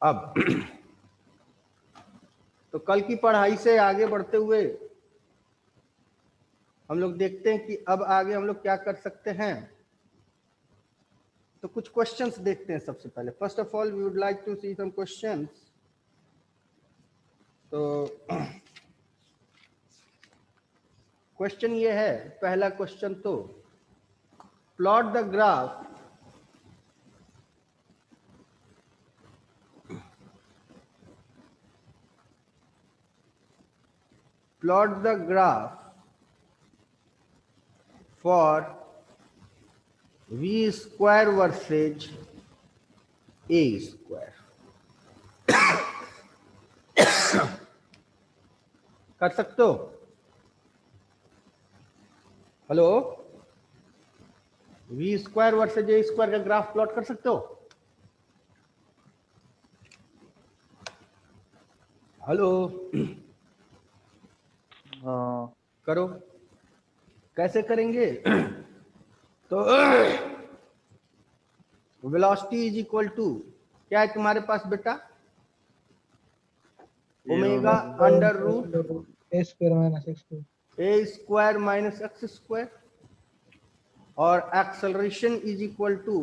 अब तो कल की पढ़ाई से आगे बढ़ते हुए हम लोग देखते हैं कि अब आगे हम लोग क्या कर सकते हैं। तो कुछ क्वेश्चंस देखते हैं सबसे पहले। First of all we would like to see some questions. तो क्वेश्चन ये है, पहला क्वेश्चन, तो plot the graph for v square versus a square। कर सकते हो? Hello, v square versus a square का ग्राफ प्लॉट कर सकते हो? हेलो, हाँ करो। कैसे करेंगे? तो वेलोसिटी इज इक्वल टू क्या है तुम्हारे पास बेटा? Omega under root a square minus x square, a square minus x square, और acceleration is equal to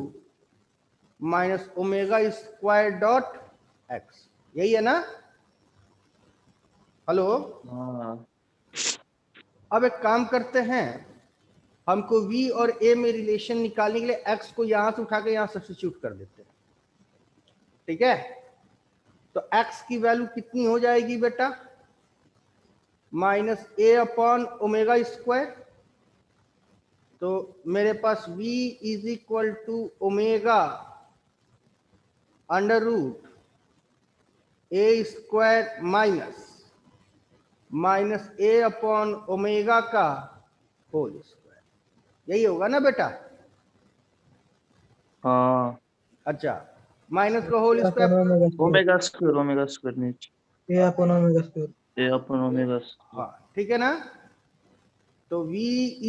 minus omega square dot x. यही है ना? हेलो, हाँ अब एक काम करते हैं, हमको v और a में रिलेशन निकालने के लिए x को यहां से उठा के यहां सब्स्टिट्यूट कर देते हैं। ठीक है, तो x की वैल्यू कितनी हो जाएगी बेटा? Minus a upon omega square. तो मेरे पास v is equal to omega under root a square minus a upon omega का होल स्क्वायर। यही होगा ना बेटा? हाँ अच्छा, माइनस का whole a upon square. Omega square नीचे a upon omega square, a upon omega हाँ ठीक है ना? तो v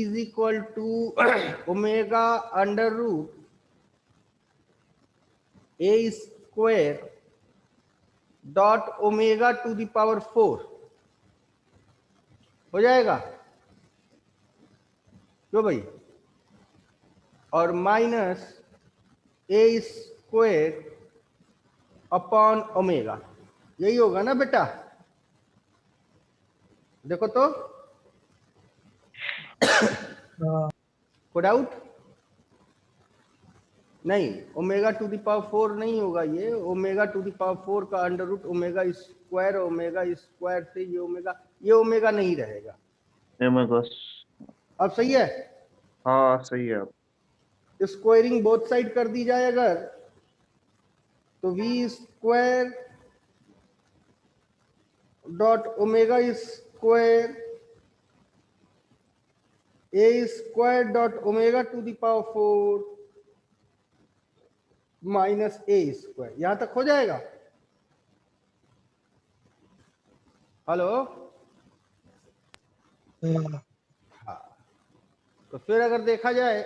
is equal to omega under root a square dot omega to the power 4 हो जाएगा, क्यों भाई? और minus a square upon omega, यही होगा ना बेटा? देखो तो, हाँ कोई डाउट नहीं? ओमेगा टू द पावर 4 नहीं होगा, ये ओमेगा टू द पावर 4 का अंडर रूट ओमेगा स्क्वायर से ये ओमेगा नहीं रहेगा। ओमेगा। अब सही है? हाँ सही है। स्क्वायरिंग बोथ साइड कर दी जाए अगर, तो v square dot omega square a square dot omega to the power 4 minus a square, यहां तक हो जाएगा। हेलो, हाँ हाँ, तो फिर अगर देखा जाए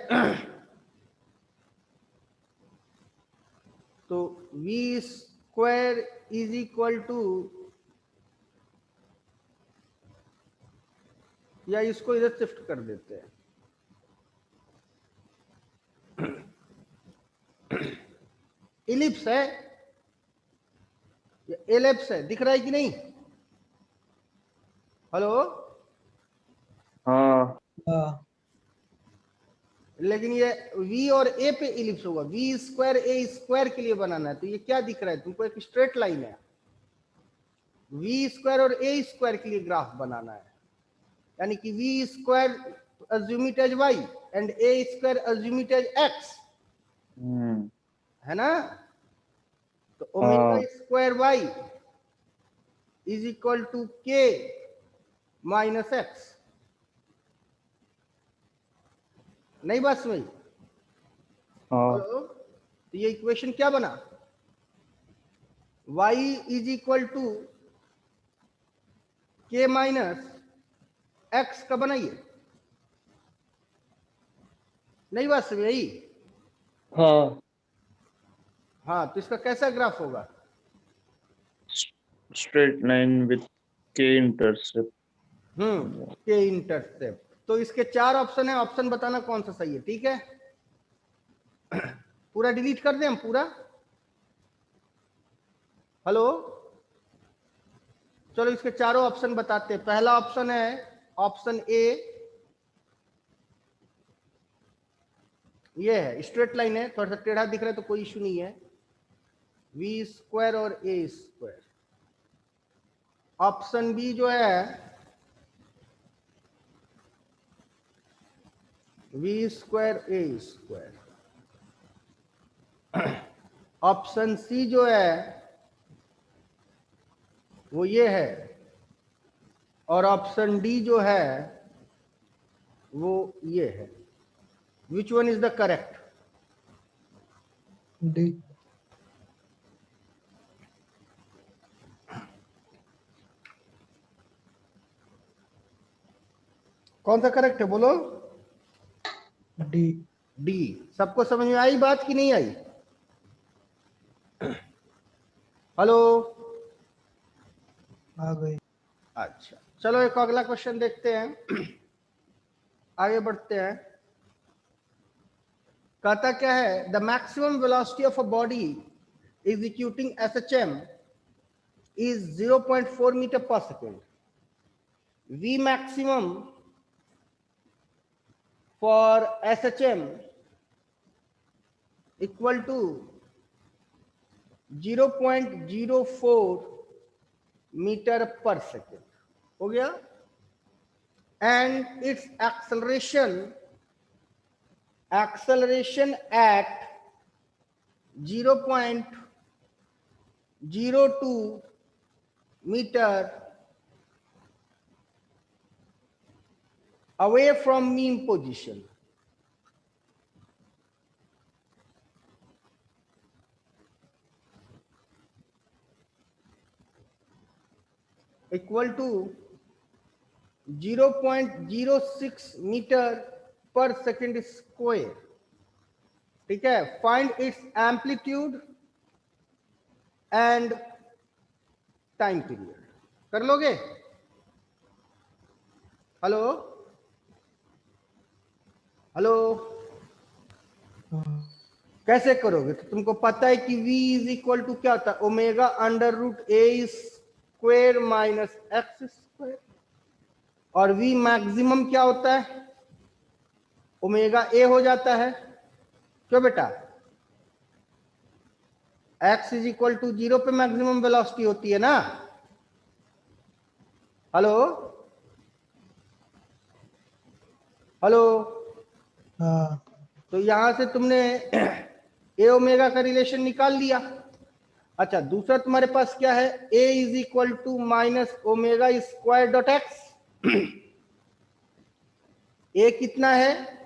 तो v square is equal to, या इसको इधर शिफ्ट कर देते हैं, इलिप्स है, एलिप्स है, दिख रहा है कि नहीं? हेलो, हाँ हाँ लेकिन ये v और a पे इलिप्स होगा, v स्क्वायर a स्क्वायर के लिए बनाना है, तो ये क्या दिख रहा है तुमको? एक स्ट्रेट लाइन है। v स्क्वायर और a स्क्वायर के लिए ग्राफ बनाना है, यानी कि v square assume it as y and a square assume it as x, है ना? तो omega square y is equal to k minus x. नहीं बात समझ? हाँ तो ये इक्वेशन क्या बना? y is equal to k minus x का बनाइए। नहीं बात समझ आई? हाँ हाँ, तो इसका कैसा ग्राफ होगा? straight line with k intercept. के इंटरसेप्ट। तो इसके 4 ऑप्शन है, ऑप्शन बताना कौन सा सही है। ठीक है, पूरा डिलीट कर दें हम पूरा। हेलो, चलो इसके चारों ऑप्शन बताते हैं। पहला ऑप्शन है ऑप्शन ए, ये है स्ट्रेट लाइन है, थोड़ा सा टेढ़ा दिख रहा है तो कोई इशू नहीं है, वी स्क्वायर और ए स्क्वायर। ऑप्शन बी जो है v square a square. Option C जो है वो ये है, और ऑप्शन डी जो है वो ये है। Which one is the correct? D. कौन सा करेक्ट है बोलो? डी। डी। सबको समझ में आई बात कि नहीं आई? हेलो, आ गई। अच्छा चलो एक अगला क्वेश्चन देखते हैं, आगे बढ़ते हैं। कहता क्या है, the maximum velocity of a body executing SHM is 0.4 meter per second. V maximum for SHM equal to 0.04 meter per second. हो गया? And its acceleration at 0.02 meter away from mean position. Equal to 0.06 meter per second square. ठीक है, find its amplitude and time period. कर लोगे? Hello hello, कैसे करोगे? तो तुमको पता है कि v इज इक्वल टू क्या होता है, omega under root a square minus x square. और v मैक्सिमम क्या होता है, ओमेगा ए हो जाता है। क्यों बेटा? x इज इक्वल टू 0 पे मैक्सिमम वेलोसिटी होती है ना। हेलो हेलो, तो यहां से तुमने ए ओमेगा का रिलेशन निकाल लिया। अच्छा, दूसरा तुम्हारे पास क्या है, a is equal to minus omega square dot x. A कितना है,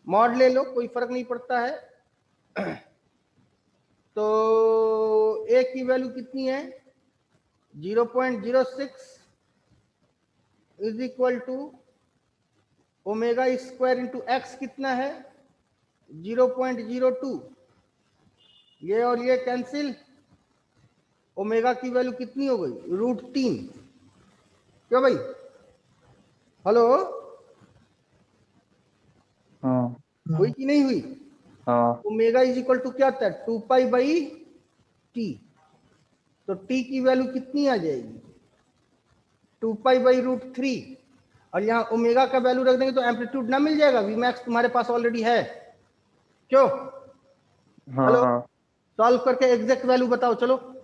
मॉड ले लो, कोई फर्क नहीं पड़ता है। तो ए की वैल्यू कितनी है, 0.06 is equal to omega square into x कितना है, 0.02। ये और ये कैंसिल, ओमेगा की वैल्यू कितनी हो गई, √3। क्यों भाई? हेलो, हाँ हुई कि नहीं हुई? हाँ ओमेगा इज इक्वल टू क्या होता है, 2π/t। तो t की वैल्यू कितनी आ जाएगी, 2π/√3। और यहाँ ओमेगा का वैल्यू रख देंगे तो एम्पलीट्यूड ना मिल जाएगा, वी मैक्स तुम्हारे पास ऑलरेडी है। क्यों? हाँ हेलो, हाँ सॉल्व करके एग्जैक्ट वैल्यू बताओ चलो।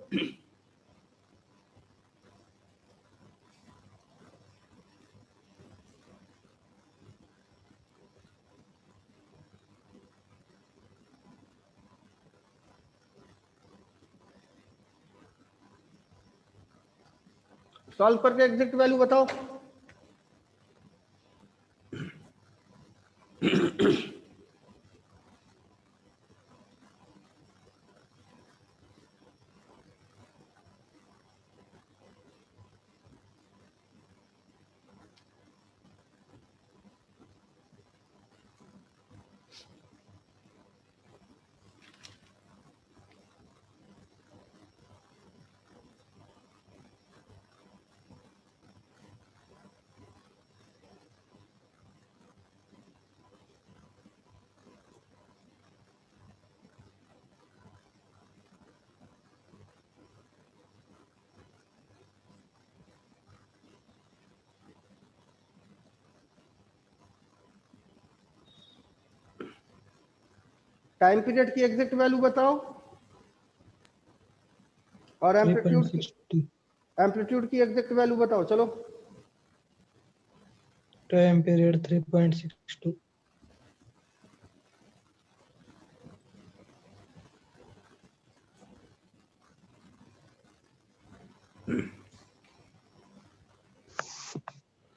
सॉल्व करके एग्जैक्ट वैल्यू बताओ। टाइम पीरियड की एग्जैक्ट वैल्यू बताओ और एम्पलीट्यूड की एग्जैक्ट वैल्यू बताओ। चलो टाइम पीरियड 3.62.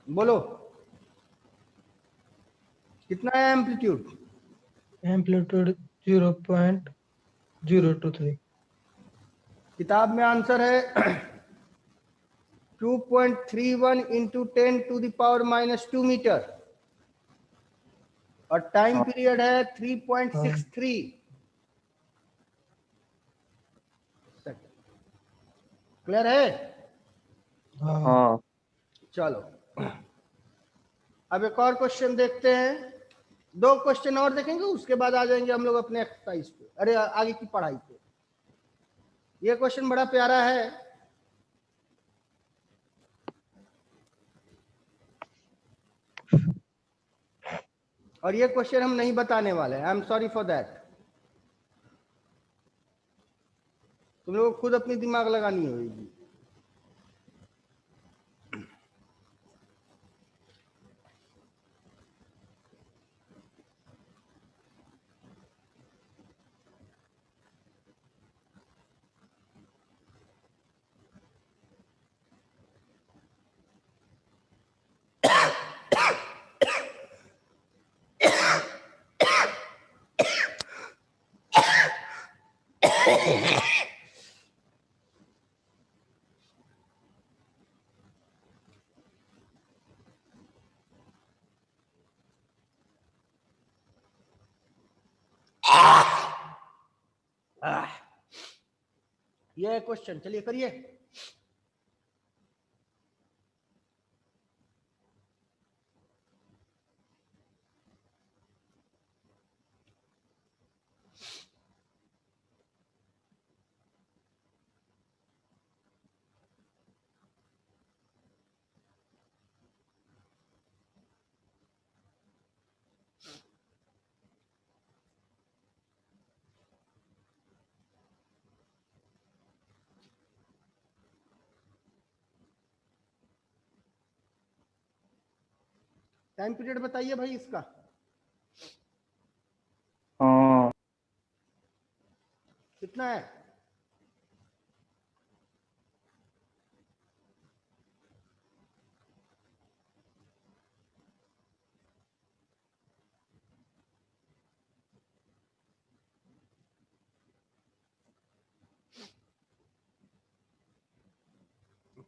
बोलो कितना है एम्पलीट्यूड? एम्पलीट्यूड 0.023. किताब में आंसर है 2.31 इंटू 10⁻⁻² मीटर और टाइम पीरियड है 3.63 सेकंड। क्लियर है? हाँ. हाँ चलो अब एक और क्वेश्चन देखते हैं, 2 क्वेश्चन और देखेंगे उसके बाद आ जाएंगे हम लोग अपने एक्सरसाइज पे, अरे आगे की पढ़ाई पे। ये क्वेश्चन बड़ा प्यारा है, और ये क्वेश्चन हम नहीं बताने वाले, I am sorry for that. तुम लोगों को खुद अपनी दिमाग लगानी होगी। ये क्वेश्चन चलिए करिए। टाइम पीरियड बताइए भाई इसका। हाँ कितना है?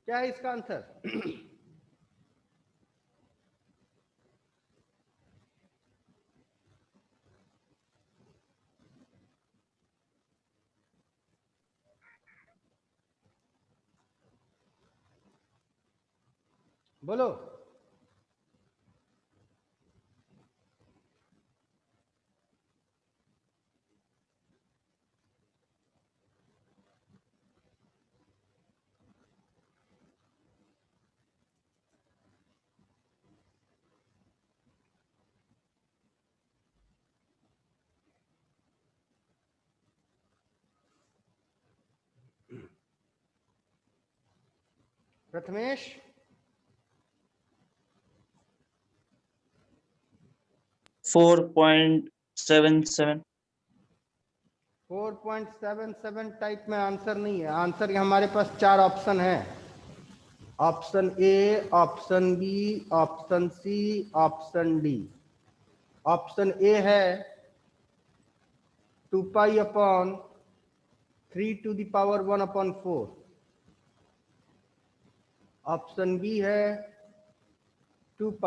क्या है इसका आंसर? बोलो। प्रथमेश 4.77। 4.77 टाइप में आंसर नहीं है। आंसर हमारे पास 4 ऑप्शन है, option A, option B, option C, option D. Option A है 2π/3⁴ ऑप्शन बी है 2π,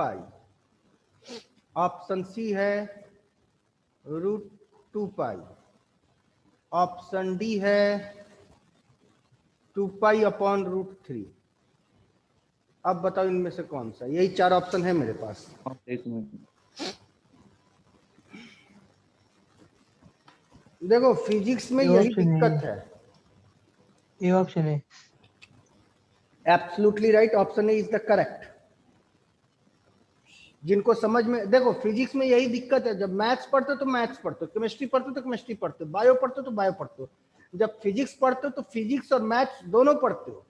ऑप्शन सी है √2π, ऑप्शन डी है 2π/√3। अब बताओ इनमें से कौन सा? यही 4 ऑप्शन है मेरे पास। एक मिनट। देखो फिजिक्स में ये यही option है। दिक्कत है। ये ऑप्शन है। Absolutely right, option A is the correct. जिनको समझ में, देखो फिजिक्स में यही दिक्कत है, जब मैथ्स पढ़ते हो तो मैथ्स पढ़ते हो, केमिस्ट्री पढ़ते हो तो केमिस्ट्री पढ़ते हो, बायो पढ़ते हो तो बायो पढ़ते हो। जब फिजिक्स पढ़ते हो तो फिजिक्स और मैथ्स दोनों पढ़ते हो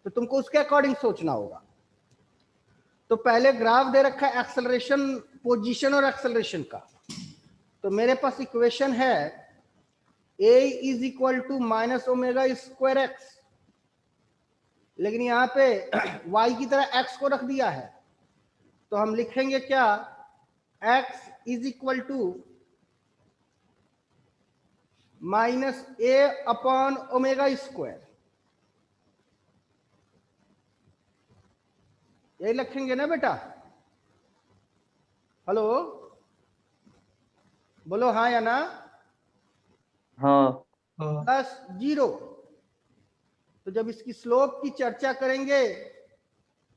तो तुमको उसके अकॉर्डिंग सोचना होगा। तो पहले ग्राफ दे रखा है एक्सेलरेशन, पोजीशन और एक्सेलरेशन का। तो मेरे पास इक्वेशन है a is equal to minus omega square x, लेकिन यहाँ पे y की तरह x को रख दिया है, तो हम लिखेंगे क्या, x is equal to minus a upon omega square, यही लिखेंगे ना बेटा? हेलो, बोलो हाँ या ना? हाँ हाँ प्लस 0। तो जब इसकी स्लोप की चर्चा करेंगे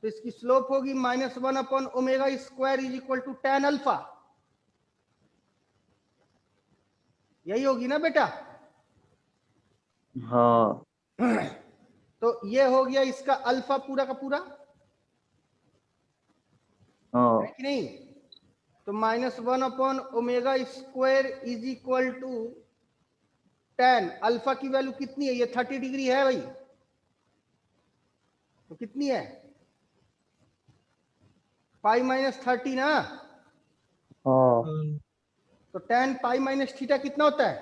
तो इसकी स्लोप होगी -1 upon omega square is equal to tan alpha, यही होगी ना बेटा? हाँ तो ये हो गया इसका अल्फा पूरा का पूरा, हाँ है कि नहीं? तो -1 upon omega square is equal to tan। Alpha की वैल्यू कितनी है? ये 30 डिग्री है भाई, तो कितनी है? पाई माइनस 30 ना। हाँ हाँ, तो tan पाई माइनस थीटा कितना होता है?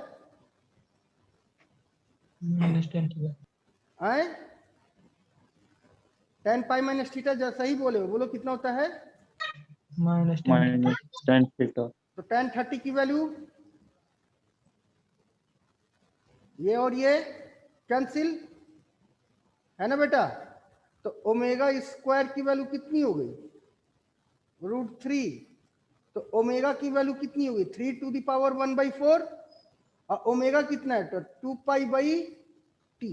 -10 थीटा। हैं? tan पाई माइनस थीटा, जैसा ही बोले हो, बोलो कितना होता है? -10 थीटा। -10 थीटा। तो tan 30 की वैल्यू, ये और ये कैंसिल, है ना बेटा? तो ओमेगा स्क्वायर की वैल्यू कितनी हो गई? √3। तो ओमेगा की वैल्यू कितनी होगी? 3 टू द पावर 1/4, और ओमेगा कितना है? तो 2 पाई बाई टी।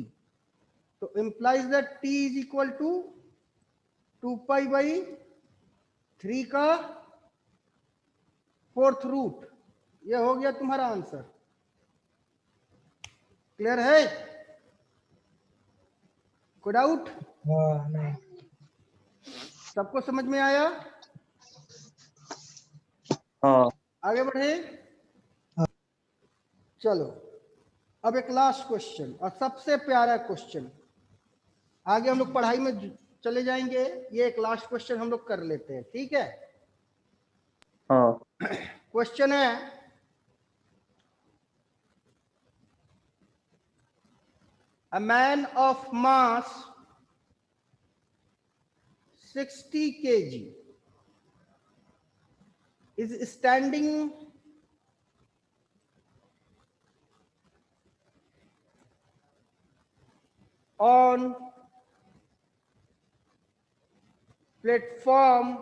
तो implies that t is equal to 2 pi by 3 का 4th रूट। ये हो गया तुम्हारा आंसर। क्लियर है? कोई डाउट? हाँ नहीं। सबको समझ में आया? हाँ आगे बढ़े। चलो अब एक लास्ट क्वेश्चन और सबसे प्यारा क्वेश्चन, आगे हम लोग पढ़ाई में चले जाएंगे, ये एक लास्ट क्वेश्चन हम लोग कर लेते हैं, ठीक है? हाँ क्वेश्चन है, a man of mass 60 kg is standing on platform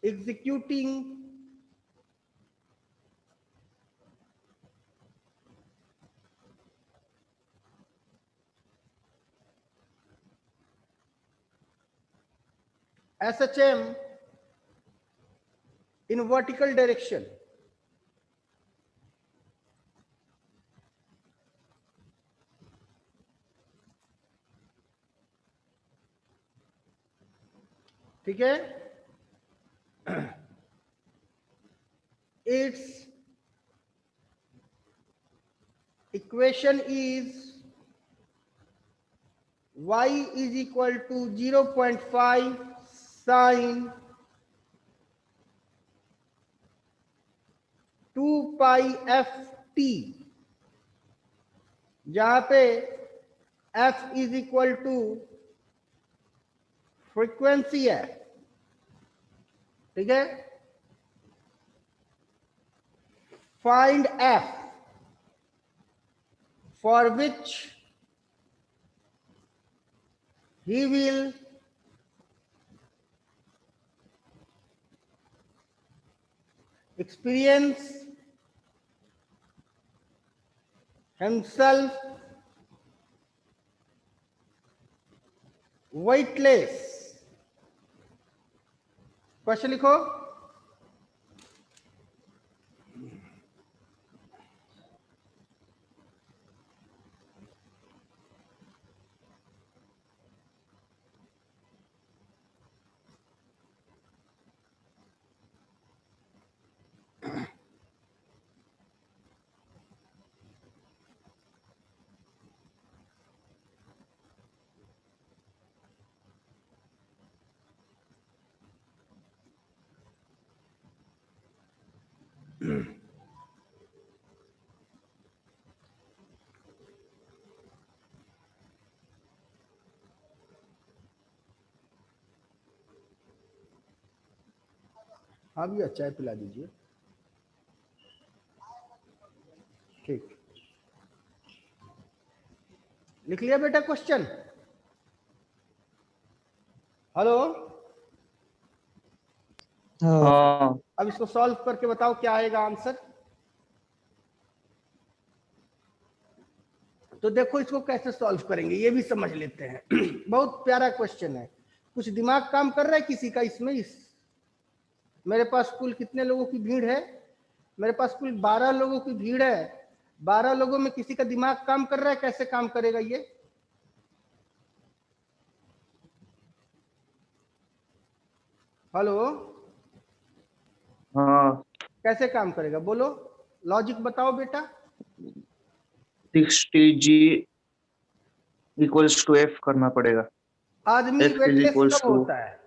executing SHM in vertical direction. ठीक है? Its equation is y is equal to 0.5 sin 2 pi f t, जहां पे f is equal to frequency है, ठीक है? Find f for which he will experience himself weightless। Question लिखो। हाँ भैया चाय पिला दीजिए। ठीक, लिख लिया बेटा क्वेश्चन? हेलो, हाँ हाँ अब इसको सॉल्व करके बताओ क्या आएगा आंसर। तो देखो इसको कैसे सॉल्व करेंगे ये भी समझ लेते हैं। बहुत प्यारा क्वेश्चन है, कुछ दिमाग काम कर रहा है किसी का इसमें? मेरे पास कुल कितने लोगों की भीड़ है? मेरे पास कुल 12 लोगों की भीड़ है। 12 लोगों में किसी का दिमाग काम कर रहा है? कैसे काम करेगा ये? हेलो, हाँ, कैसे काम करेगा बोलो, लॉजिक बताओ बेटा। 60G इक्वल्स टू F करना पड़ेगा। आदमी F इज वेटलेस इक्वल्स कब टू, होता है?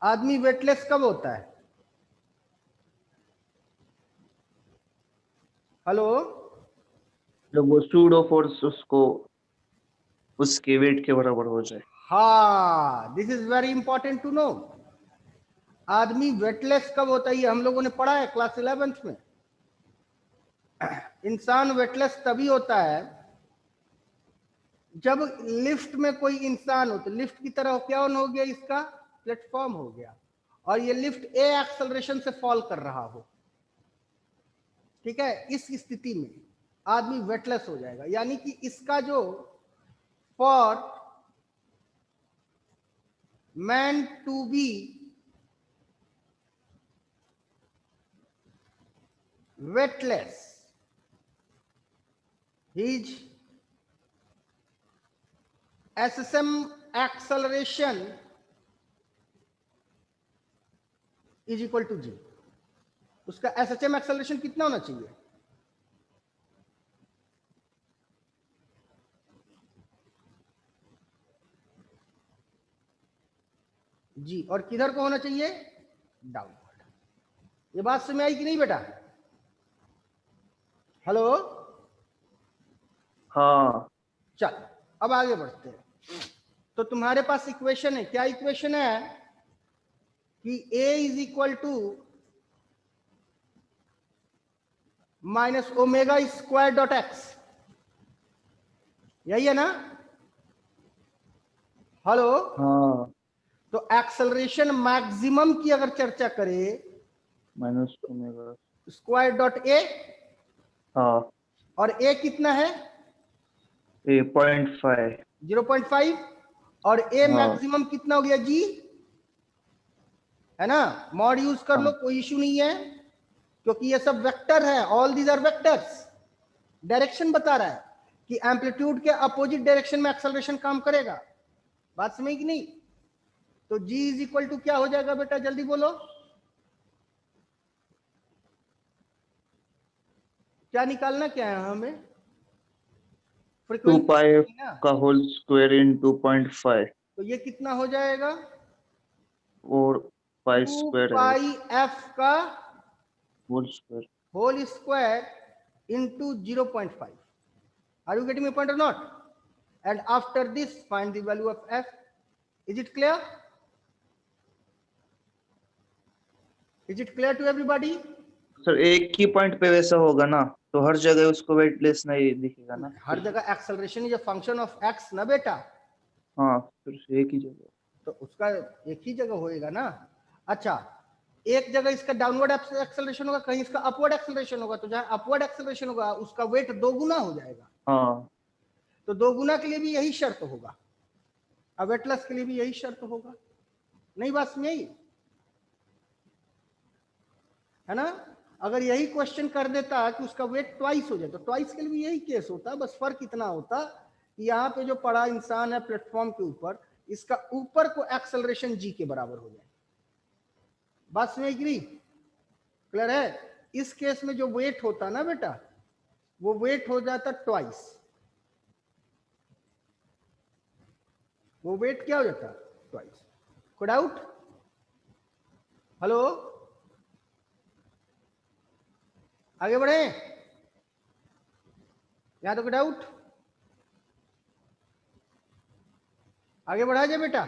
आदमी वेटलेस कब होता है? हेलो, जब वो सूडो फोर्स उसको उसके वेट के बराबर हो जाए। हाँ, this is very important to know. आदमी वेटलेस कब होता है ये हम लोगों ने पढ़ा है क्लास 11th में। इंसान वेटलेस तभी होता है जब लिफ्ट में कोई इंसान हो, तो लिफ्ट की तरह क्या हो गया, इसका प्लेटफॉर्म हो गया, और ये लिफ्ट ए एक्सेलरेशन से फॉल कर रहा हो। ठीक है, इस स्थिति में आदमी वेटलेस हो जाएगा, यानी कि इसका जो for man to be weightless, his SSM acceleration is equal to g। उसका SHM एक्सेलरेशन कितना होना चाहिए? जी, और किधर को होना चाहिए? डाउनवर्ड। ये बात समझ आई कि नहीं बेटा? हेलो, हाँ, चल अब आगे बढ़ते हैं। तो तुम्हारे पास इक्वेशन है, क्या इक्वेशन है कि a is equal to minus omega square dot x, यही है ना? हेलो, हाँ, तो एक्सेलरेशन मैक्सिमम की अगर चर्चा करें, minus omega, square dot A, हाँ, और ए कितना है? 0.5, 0.5, और ए हाँ, मैक्सिमम कितना हो गया? जी, है ना? मॉड यूज कर लो, हाँ, कोई इशू नहीं है, क्योंकि ये सब वेक्टर है, all these are vectors. Direction बता रहा है कि एम्पलीट्यूड के अपोजिट डायरेक्शन में एक्सेलरेशन काम करेगा। बात समझ कि नहीं? तो g इज इक्वल टू क्या हो जाएगा बेटा, जल्दी बोलो, क्या निकालना क्या है हमें? 2 फ्रीक्वेंसी पाई ना, का होल स्क्वायर इन 2.5 तो ये कितना हो जाएगा? और पाई 2 स्क्वायर है, पाई एफ का whole square. Whole square into 0.5। Are you getting my point or not? And after this, find the value of f. Is it clear? Is it clear to everybody? Sir एक ही point पे वैसा होगा ना, तो हर जगह उसको weightless नहीं दिखेगा ना। हर जगह acceleration is a function of x ना बेटा, हाँ, फिर एक ही जगह। तो उसका एक ही जगह होएगा ना। अच्छा, एक जगह इसका डाउनवर्ड एक्सेलरेशन होगा, कहीं इसका अपवर्ड एक्सेलरेशन होगा, तो जहां अपवर्ड एक्सेलरेशन होगा उसका वेट दो गुना हो जाएगा। हाँ, तो दो गुना के लिए भी यही शर्त होगा, अब वेटलेस के लिए भी यही शर्त होगा। नहीं बात में यही है ना? अगर यही क्वेश्चन कर देता कि उसका वेट ट्वाइस हो जाए, तो ट्वाइस के लिए भी यही केस होता, बस फर्क इतना होता कि यहाँ पे जो पड़ा इंसान है प्लेटफॉर्म के ऊपर, इसका ऊपर को एक्सेलरेशन जी के बराबर हो जाए। बात समझ गई? क्लियर है? इस केस में जो वेट होता ना बेटा, वो वेट हो जाता ट्वाइस। वो वेट क्या हो जाता? ट्वाइस। कोई डाउट? हेलो, आगे बढ़े, यहाँ तो कोई डाउट? आगे बढ़ा जाए बेटा,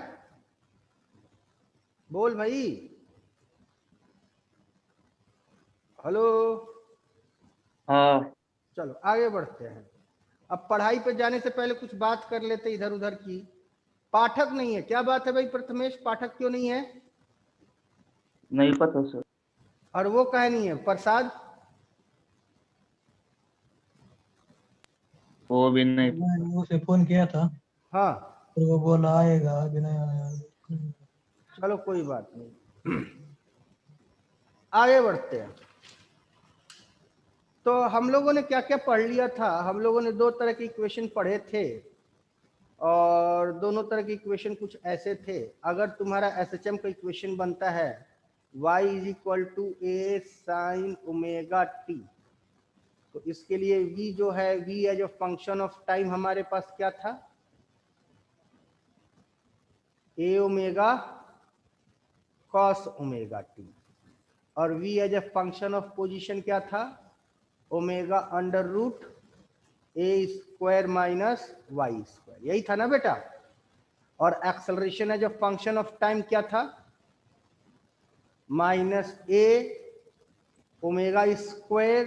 बोल भाई, हेलो। हाँ चलो आगे बढ़ते हैं। अब पढ़ाई पे जाने से पहले कुछ बात कर लेते इधर उधर की। पाठक नहीं है, क्या बात है भाई प्रथमेश, पाठक क्यों नहीं है? नहीं पता सर। और वो कहे नहीं है प्रसाद? वो भी नहीं। मैंने उसे फोन किया था, हाँ तो वो बोला आएगा, अभी नहीं आया। चलो कोई बात नहीं, आगे बढ़ते हैं। तो हम लोगों ने क्या क्या पढ़ लिया था? हम लोगों ने दो तरह के इक्वेशन पढ़े थे, और दोनों तरह के इक्वेशन कुछ ऐसे थे। अगर तुम्हारा एसएचएम का इक्वेशन बनता है y is equal to a sine omega t, तो इसके लिए v जो है, v as a function of time हमारे पास क्या था? A omega cos omega t. और v as a function of position क्या था? Omega under root a square minus y square, यही था ना बेटा? और acceleration as a function of time क्या था? Minus a omega square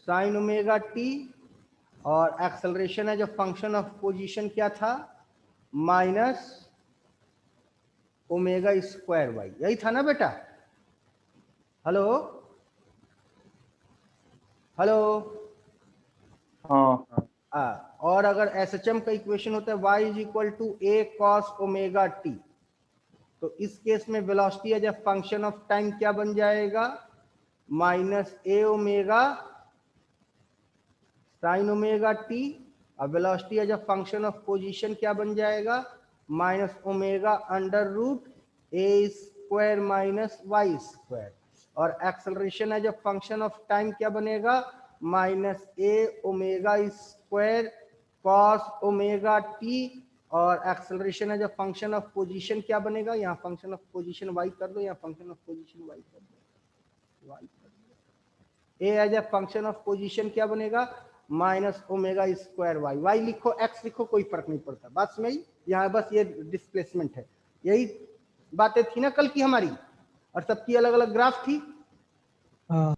sine omega t. और acceleration as a function of position क्या था? माइनस ओमेगा स्क्वायर वाई, यही था ना बेटा? Hello hello. और अगर एसएचएम का इक्वेशन होता है y is equal to a cos omega t, तो इस केस में velocity as a function of time क्या बन जाएगा? Minus a omega sine omega t. और velocity as a function of position क्या बन जाएगा? Minus omega under root a square minus y square. और acceleration as a function of time क्या बनेगा? Minus a omega square cos omega t. और acceleration as a function of position क्या बनेगा? यहाँ फंक्शन ऑफ पोजीशन वाई कर दो, यहाँ फंक्शन ऑफ पोजीशन वाई कर दो, वाई कर दो। A as a function of position क्या बनेगा? Minus omega square y. Y लिखो, एक्स लिखो, कोई फर्क नहीं पड़ता, बात समझ? यहाँ बस ये डिस्प्लेसमेंट है। यही बातें थी ना कल की हमारी, और सबकी अलग अलग ग्राफ थी। हाँ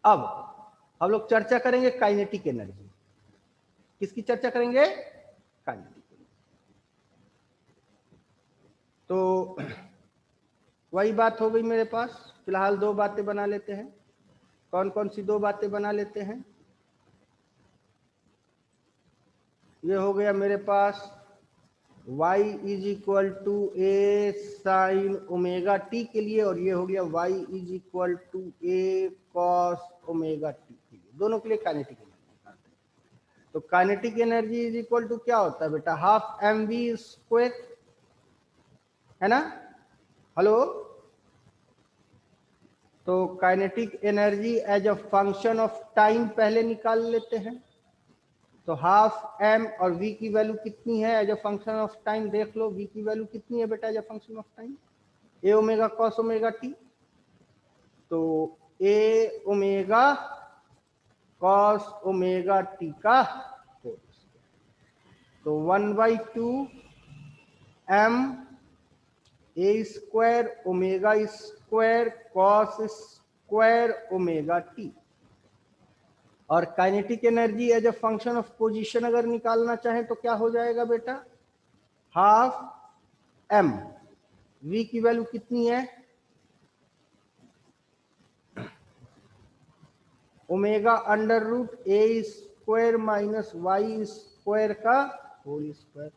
अब हम लोग चर्चा करेंगे काइनेटिक एनर्जी। किसकी चर्चा करेंगे? Kinetic energy. तो वही बात हो गई मेरे पास। फिलहाल दो बातें बना लेते हैं। कौन कौन सी दो बातें बना लेते हैं? ये हो गया मेरे पास y is equal to a sine omega t के लिए, और ये हो गया y is equal to a cos omega t के लिए। दोनों के लिए काइनेटिक एनर्जी। तो kinetic energy is equal to क्या होता है बेटा? हाफ एम वी स्क्वायर, है ना? हेलो। तो kinetic energy as a function of time पहले निकाल लेते हैं। तो हाफ एम, और v की वैल्यू कितनी है as a function of time? देख लो v की वैल्यू कितनी है बेटा as a function of time? A omega cos omega t. तो a omega cos omega t का होल स्क्वायर। तो 1/2 m a square omega square cos square omega t. और kinetic energy as a function of position अगर निकालना चाहें तो क्या हो जाएगा बेटा? हाफ एम, v की वैल्यू कितनी है? Omega under root a square minus y square का होल स्क्वायर।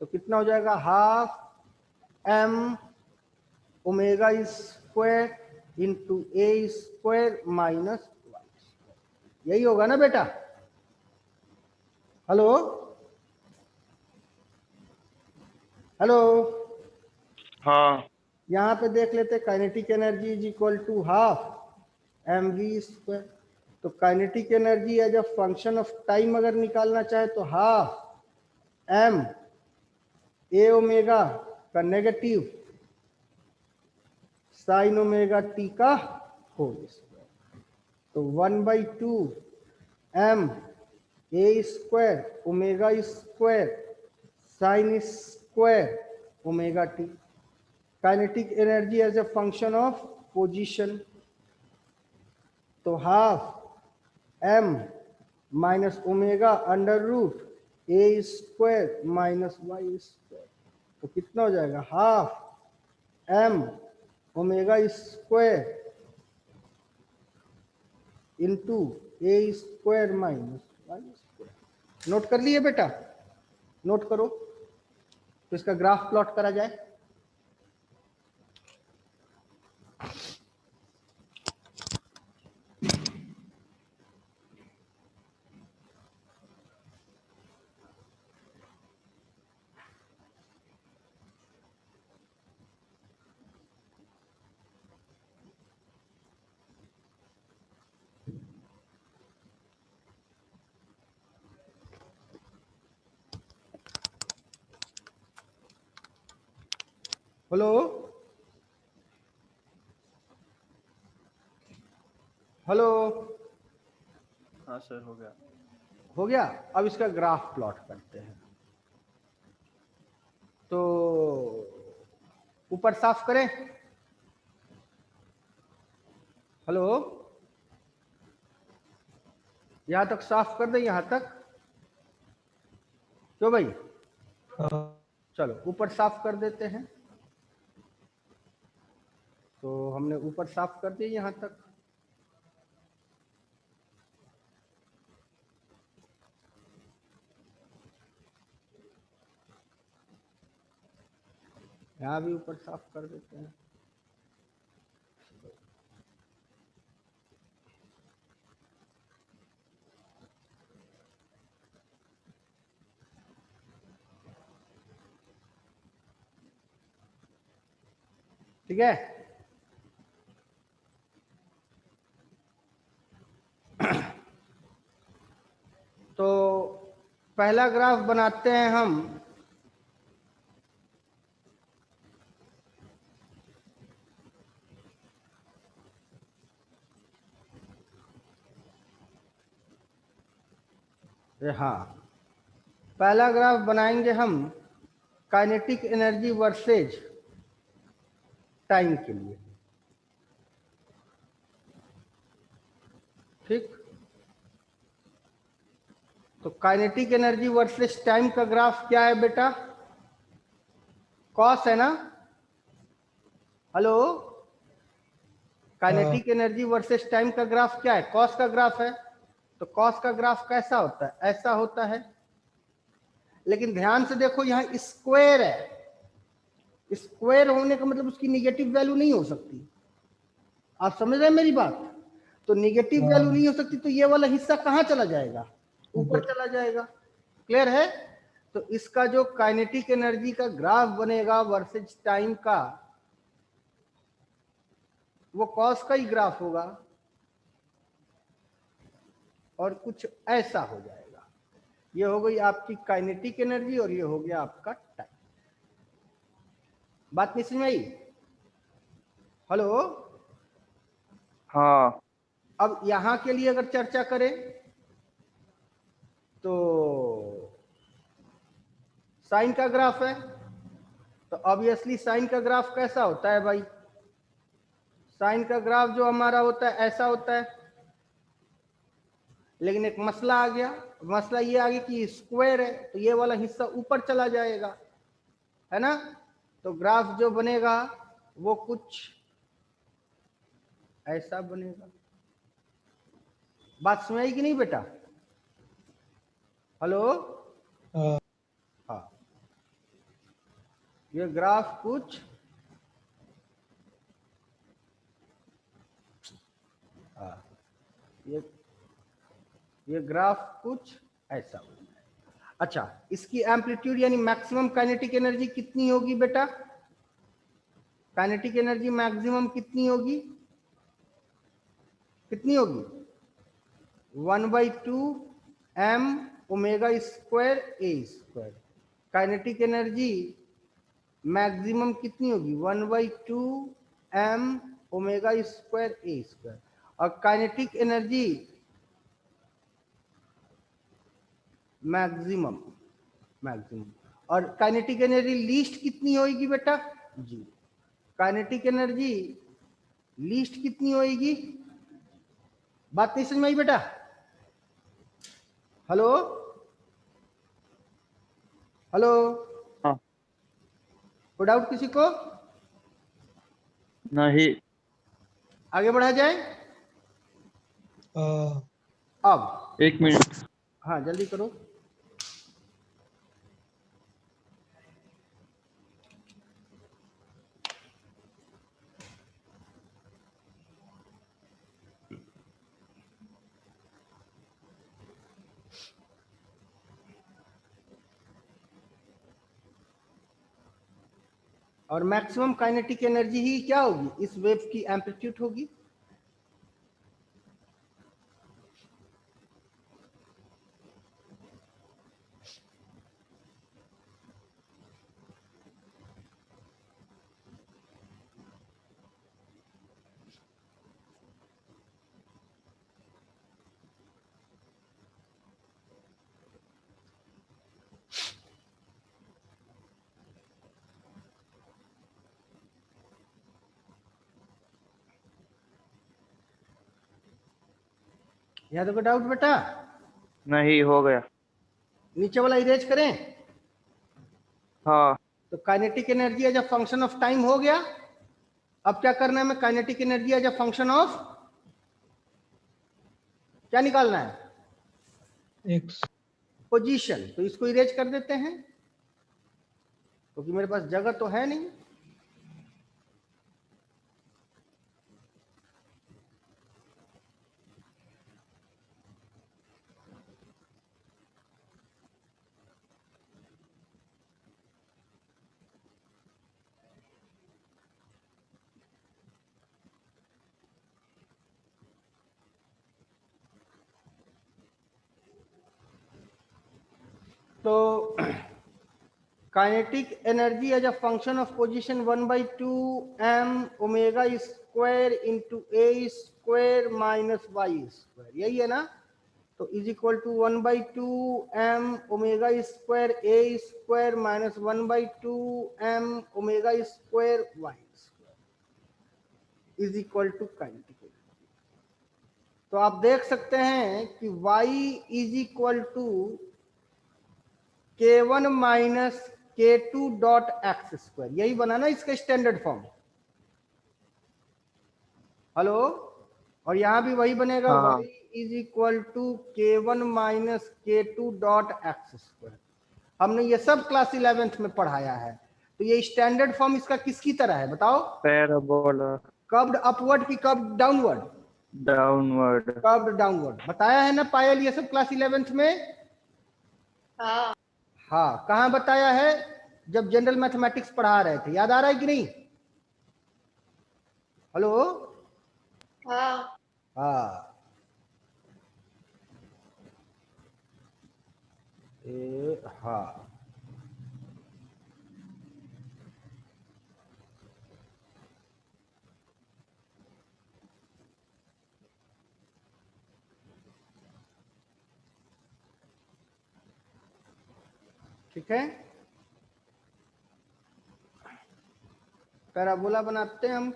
तो कितना हो जाएगा? Half m omega square into a square minus y square, यही होगा ना बेटा? Hello hello. हाँ यहाँ पे देख लेते, kinetic energy is equal to half m v square. तो kinetic energy as a function of time अगर निकालना चाहे तो हाफ एम ए ओमेगा का नेगेटिव साइन ओमेगा टी का होल स्क्वायर। तो 1/2 m a square omega square sine square omega t. Kinetic energy as a function of position, तो half m minus omega under root a square minus y square. तो कितना हो जाएगा, half m omega square into a square minus y square. Note कर लिए बेटा, note करो। तो इसका ग्राफ प्लॉट करा जाए। हेलो हेलो, हाँ सर, हो गया। हो गया। अब इसका ग्राफ प्लॉट करते हैं। तो ऊपर साफ करें। हेलो, यहां तक साफ कर दे, यहां तक। क्यों भाई, चलो ऊपर साफ कर देते हैं। तो हमने ऊपर साफ कर दिया यहां तक। यहां भी ऊपर साफ कर देते हैं। ठीक है। तो पहला ग्राफ बनाते हैं हम। हाँ, पहला ग्राफ बनाएंगे हम काइनेटिक एनर्जी वर्सेज टाइम के लिए। ठीक, तो काइनेटिक एनर्जी वर्सेस टाइम का ग्राफ क्या है बेटा, कॉस है ना। Hello, kinetic energy versus time का ग्राफ क्या है, कॉस का ग्राफ है। तो कॉस का ग्राफ कैसा होता है, ऐसा होता है। लेकिन ध्यान से देखो, यहां स्क्वायर है। स्क्वायर होने का मतलब उसकी निगेटिव वैल्यू नहीं हो सकती। आप समझ रहे हैं मेरी बात। तो निगेटिव वैल्यू नहीं हो सकती, तो ये वाला हिस्सा कहां चला जाएगा, ऊपर चला जाएगा। क्लियर है। तो इसका जो काइनेटिक एनर्जी का ग्राफ बनेगा वर्सेज टाइम का, वो कॉस का ही ग्राफ होगा और कुछ ऐसा हो जाएगा। ये हो गई आपकी काइनेटिक एनर्जी और ये हो गया आपका टाइम। बात नहीं समझ में आई। हेलो, हाँ। अब यहां के लिए अगर चर्चा करें तो साइन का ग्राफ है। तो ऑब्वियसली साइन का ग्राफ कैसा होता है भाई, साइन का ग्राफ जो हमारा होता है ऐसा होता है। लेकिन एक मसला आ गया, मसला ये आ गया कि स्क्वायर है, तो ये वाला हिस्सा ऊपर चला जाएगा, है ना। तो ग्राफ जो बनेगा वो कुछ ऐसा बनेगा। बात समझ आई कि नहीं बेटा। हेलो, हाँ, ये ग्राफ कुछ ये ग्राफ कुछ ऐसा होगा। अच्छा, इसकी एम्पलीट्यूड यानी मैक्सिमम काइनेटिक एनर्जी कितनी होगी बेटा, काइनेटिक एनर्जी मैक्सिमम कितनी होगी, कितनी होगी, 1/2 m omega square a square. Kinetic energy maximum कितनी होगी, 1/2 m omega square a square. और काइनेटिक एनर्जी मैक्सिमम, मैक्सिमम। और काइनेटिक एनर्जी लीस्ट कितनी होगी बेटा? 0। काइनेटिक एनर्जी लीस्ट कितनी होगी? बात नहीं समझ में आई बेटा? हेलो हेलो, हाँ। कोई डाउट किसी को? नहीं। आगे बढ़ा जाए। अब 1 मिनट। हाँ जल्दी करो। और मैक्सिमम काइनेटिक एनर्जी ही क्या होगी? इस वेव की एम्पलीट्यूड होगी। यहाँ तो कोई डाउट बेटा? नहीं, हो गया। नीचे वाला इरेज करें? हाँ। तो kinetic energy as a function of time हो गया। अब क्या करना है? मैं kinetic energy as a function of क्या निकालना है? एक्स। पोजीशन। तो इसको इरेज कर देते हैं क्योंकि मेरे पास जगह तो है नहीं। तो kinetic energy as a function of position 1/2 m omega square into a square minus y square, यही है ना? तो is equal to 1/2 m omega square a square minus 1/2 m omega square y square is equal to kinetic energy. तो आप देख सकते हैं कि y is equal to k1 minus k2 dot x square, यही बना ना इसका स्टैंडर्ड फॉर्म। हेलो, और यहां भी वही बनेगा, हाँ। y is equal to k1 minus k2 dot x square. हमने ये सब क्लास 11th में पढ़ाया है। तो ये स्टैंडर्ड फॉर्म इसका किसकी तरह है बताओ? पैराबोला। कर्व्ड अपवर्ड की curved downward? Downward. Curved downward बताया है ना पायल, ये सब क्लास 11th में। हाँ। हाँ, कहाँ बताया है? जब जनरल मैथमेटिक्स पढ़ा रहे थे, याद आ रहा है कि नहीं? हेलो। हाँ। हाँ। हाँ, ठीक है। पैराबोला बनाते हैं हम।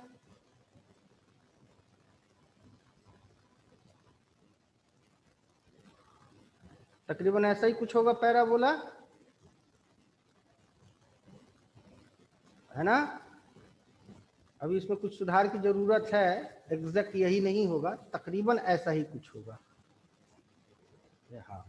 तकरीबन ऐसा ही कुछ होगा पैराबोला, है ना? अभी इसमें कुछ सुधार की जरूरत है, एग्जैक्ट यही नहीं होगा, तकरीबन ऐसा ही कुछ होगा। हाँ,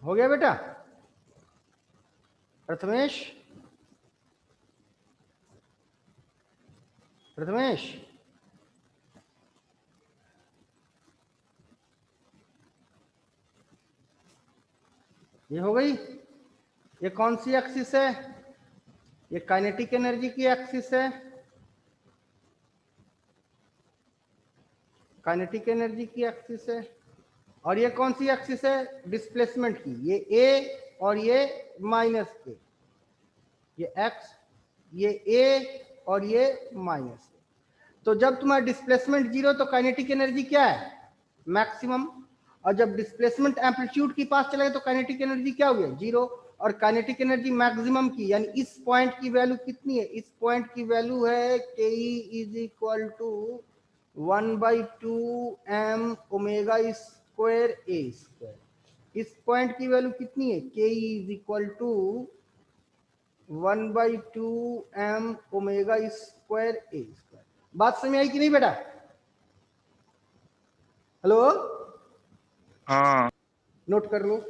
हो गया बेटा? प्रथमेश, प्रथमेश, ये हो गई। ये कौन सी एक्सिस है? ये काइनेटिक एनर्जी की एक्सिस है, काइनेटिक एनर्जी की एक्सिस है। और ये कौन सी एक्सिस है? डिस्प्लेसमेंट की। ये ए और ये माइनस ए, ये एक्स, ये ए और ये माइनस ए। तो जब तुम्हारा डिस्प्लेसमेंट जीरो तो काइनेटिक एनर्जी क्या है? मैक्सिमम। और जब डिस्प्लेसमेंट एम्पलीट्यूड के पास चला गया तो काइनेटिक एनर्जी क्या हो गया? जीरो। और काइनेटिक एनर्जी मैक्सिमम की, यानी इस पॉइंट की वैल्यू कितनी है? इस पॉइंट की वैल्यू है k is equal to 1/2 m omega square a square. इस पॉइंट की वैल्यू कितनी है? K is equal to 1/2 m omega square a square. बात समझ आई कि नहीं बेटा? हेलो, हाँ नोट कर लो।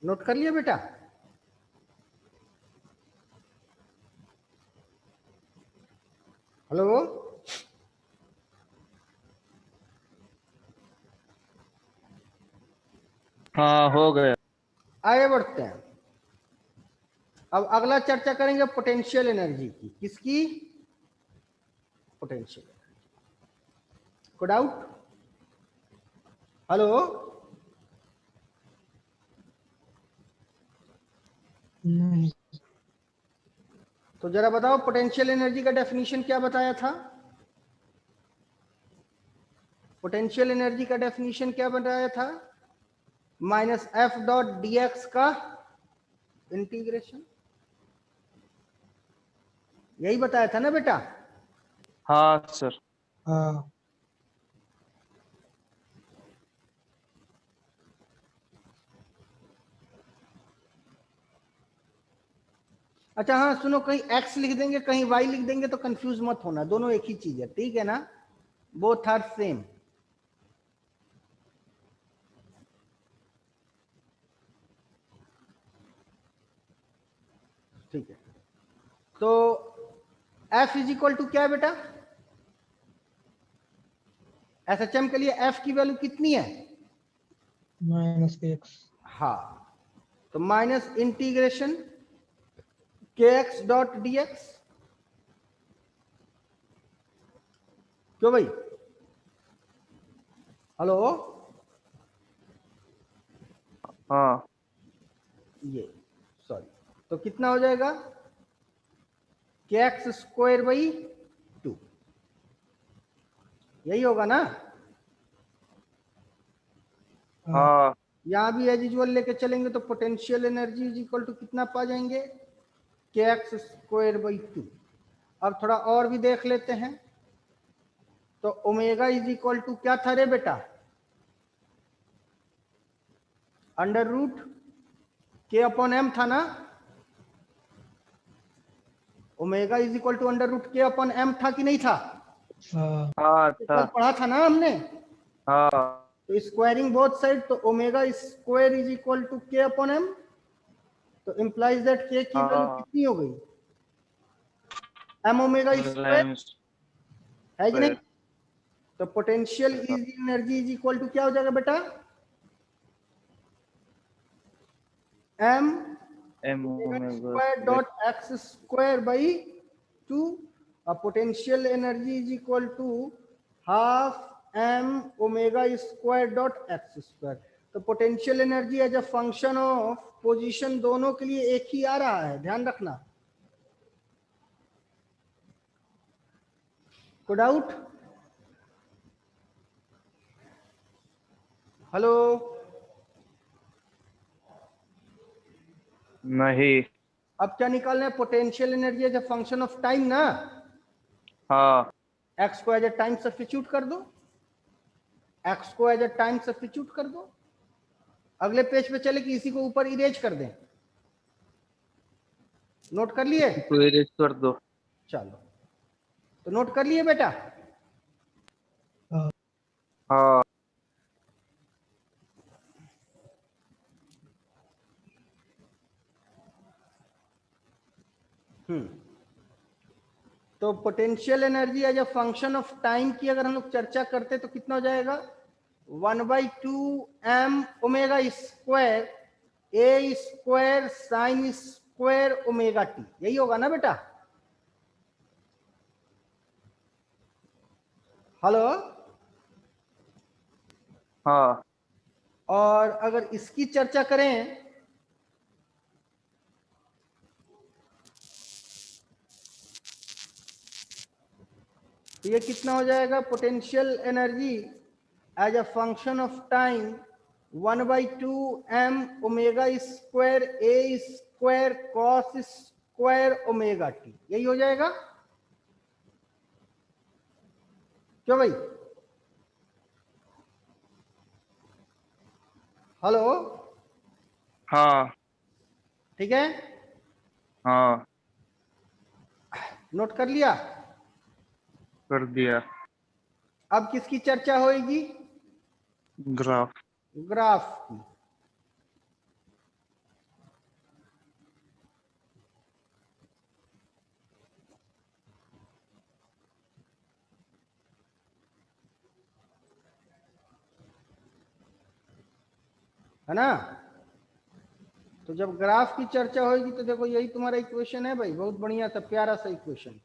नोट कर लिया बेटा? हेलो, हाँ हो गया। आगे बढ़ते हैं। अब अगला चर्चा करेंगे पोटेंशियल एनर्जी की। किसकी? Potential energy. को डाउट? हेलो, नहीं। तो जरा बताओ पोटेंशियल एनर्जी का डेफिनेशन क्या बताया था? पोटेंशियल एनर्जी का डेफिनेशन क्या बताया था? Minus F dot D x का इंटीग्रेशन। यही बताया था ना बेटा? हाँ सर। हाँ। अच्छा हाँ सुनो, कहीं x लिख देंगे कहीं y लिख देंगे तो कंफ्यूज मत होना, दोनों एक ही चीज है, ठीक है ना? Both are same. ठीक है, तो F इज इक्वल टू क्या है बेटा? SHM के लिए F की वैल्यू कितनी है? -x। हाँ, तो minus integration kx dot dx। क्यों भाई? हेलो, हाँ ये सॉरी, तो कितना हो जाएगा? kx स्क्वायर बाई 2, यही होगा ना? हाँ यहां भी एज यूजुअल लेके चलेंगे तो potential energy is equal to कितना पा जाएंगे? kx square by 2। अब थोड़ा और भी देख लेते हैं। तो ओमेगा इज इक्वल टू क्या था रे बेटा? Under root k upon m था ना? Omega is equal to under root k upon m था कि नहीं था? हाँ। हाँ तो था। कल पढ़ा था ना हमने? हाँ तो स्क्वायरिंग बोथ साइड, तो omega square is equal to k upon m, तो इंप्लाइज दैट के की वैल्यू हाँ कितनी हो गई? एम ओमेगा स्क्वायर, एम है कि नहीं? स्क्वायर। तो potential energy is equal to क्या हो जाएगा बेटा? M m omega square square. Dot x square by 2। और potential energy is equal to half m omega square dot x square. तो potential energy as a function of position दोनों के लिए एक ही आ रहा है, ध्यान रखना। को डाउट? हेलो, नहीं। अब क्या निकालना है? Potential energy as a function of time ना। हाँ एक्स को एज अ टाइम सब्स्टिट्यूट कर दो, एक्स को एज अ टाइम सब्स्टिट्यूट कर दो। अगले पेज पे चले कि इसी को ऊपर इरेज कर दें? नोट कर लिए? तो इरेज कर दो। चलो, तो नोट कर लिए बेटा? हाँ तो potential energy as a function of time की अगर हम लोग चर्चा करते तो कितना हो जाएगा? 1/2 m omega square a square sine square omega t, यही होगा ना बेटा? हेलो। हाँ और अगर इसकी चर्चा करें तो ये कितना हो जाएगा? Potential energy as a function of time 1/2 m omega square a square cos square omega t, यही हो जाएगा। क्यों भाई? हेलो। हाँ ठीक है, हाँ नोट कर लिया? कर दिया। अब किसकी चर्चा होगी? ग्राफ। ग्राफ की। है ना? तो जब ग्राफ की चर्चा होगी तो देखो यही तुम्हारा इक्वेशन है भाई, बहुत बढ़िया सा प्यारा सा इक्वेशन।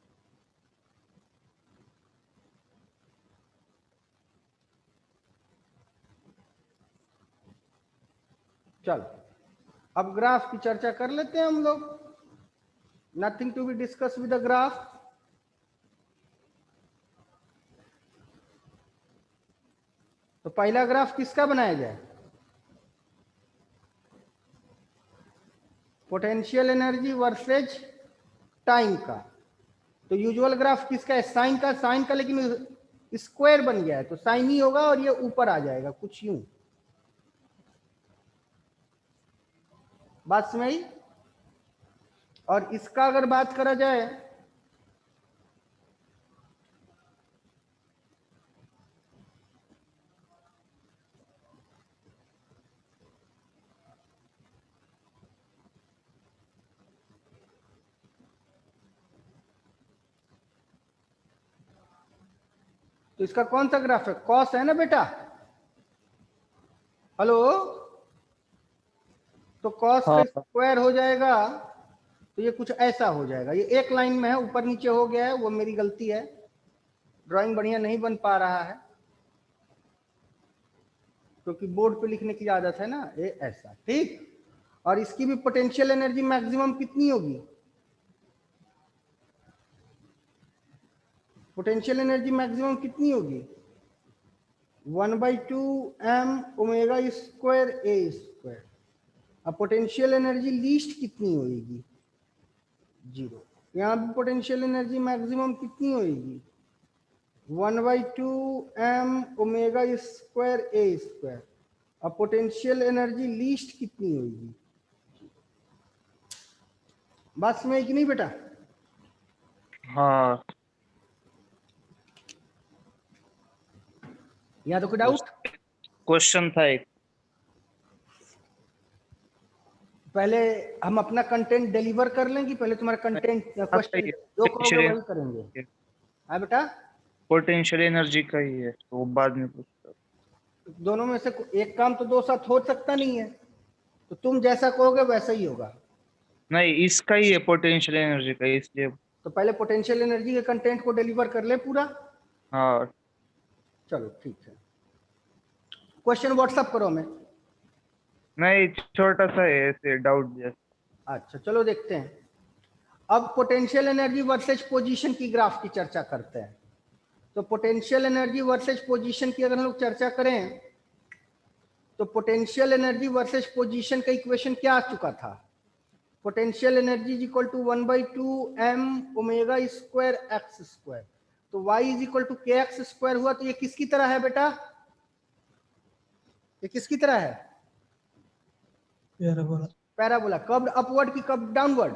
चलो, अब ग्राफ की चर्चा कर लेते हैं हम लोग। Nothing to be discuss with the graph. तो पहला ग्राफ किसका बनाया जाए? पोटेंशियल एनर्जी वर्सेज टाइम का। तो यूजुअल ग्राफ किसका है? साइन का। साइन का लेकिन स्क्वायर बन गया है तो साइन ही होगा और ये ऊपर आ जाएगा कुछ यूं। बात समझ? और इसका अगर बात करा जाए तो इसका कौन सा ग्राफ है? कॉस है ना बेटा? हेलो। तो कॉस का हाँ स्क्वायर हो जाएगा तो ये कुछ ऐसा हो जाएगा। ये एक लाइन में है, ऊपर नीचे हो गया है, वो मेरी गलती है, ड्राइंग बढ़िया नहीं बन पा रहा है क्योंकि बोर्ड पे लिखने की आदत है ना। ये ऐसा, ठीक। और इसकी भी पोटेंशियल एनर्जी मैक्सिमम कितनी होगी? पोटेंशियल एनर्जी मैक्सिमम कितनी होगी? 1/2 m omega square a square. अब पोटेंशियल एनर्जी लीस्ट कितनी होगी? 0। यहाँ भी पोटेंशियल एनर्जी मैक्सिमम कितनी होगी? 1/2 m omega square a square. अब पोटेंशियल एनर्जी लीस्ट कितनी होगी? बात समझ कि नहीं बेटा? हाँ। यहाँ तो कोई डाउट? क्वेश्चन था एक। पहले हम अपना कंटेंट डिलीवर कर लेंगे, पहले तुम्हारा कंटेंट क्वेश्चन जो कहोगे वही करेंगे। हाँ बेटा, पोटेंशियल एनर्जी का ही है तो बाद में पूछता। दोनों में से एक काम तो दो साथ हो सकता नहीं है, तो तुम जैसा कहोगे वैसा ही होगा। नहीं, इसका ही है पोटेंशियल एनर्जी का, इसलिए। तो पहले पोटेंशियल एनर्जी के कंटेंट को डिलीवर कर ले पूरा। हाँ चलो ठीक है, क्वेश्चन व्हाट्सअप करो हमें। नहीं, छोटा सा है ऐसे डाउट जैसा। अच्छा चलो देखते हैं। अब पोटेंशियल एनर्जी वर्सेज पोजीशन की ग्राफ की चर्चा करते हैं। तो पोटेंशियल एनर्जी वर्सेज पोजीशन की अगर हम लोग चर्चा करें तो पोटेंशियल एनर्जी वर्सेज पोजीशन का इक्वेशन क्या आ चुका था? Potential energy is equal to 1/2 m omega square x square. तो y is equal to k x square हुआ। तो ये किसकी तरह है बेटा? ये किसकी तरह है? पैराबोला। पैराबोला। कर्व्ड अपवर्ड की कर्व्ड डाउनवर्ड?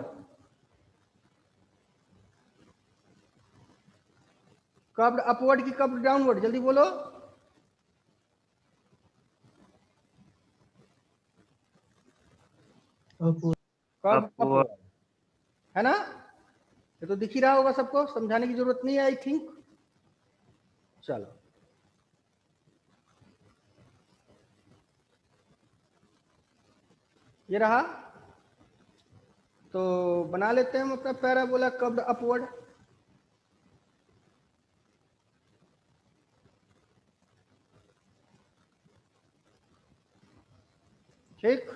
कर्व्ड अपवर्ड की कर्व्ड डाउनवर्ड? जल्दी बोलो। अपवर्ड। Curved Upward. अपवर्ड है ना? ये तो दिख ही रहा होगा सबको, समझाने की जरूरत नहीं है आई थिंक। चलो ये रहा। तो बना लेते हैं हम अपना पैराबोला कर्व्ड अपवर्ड। ठीक,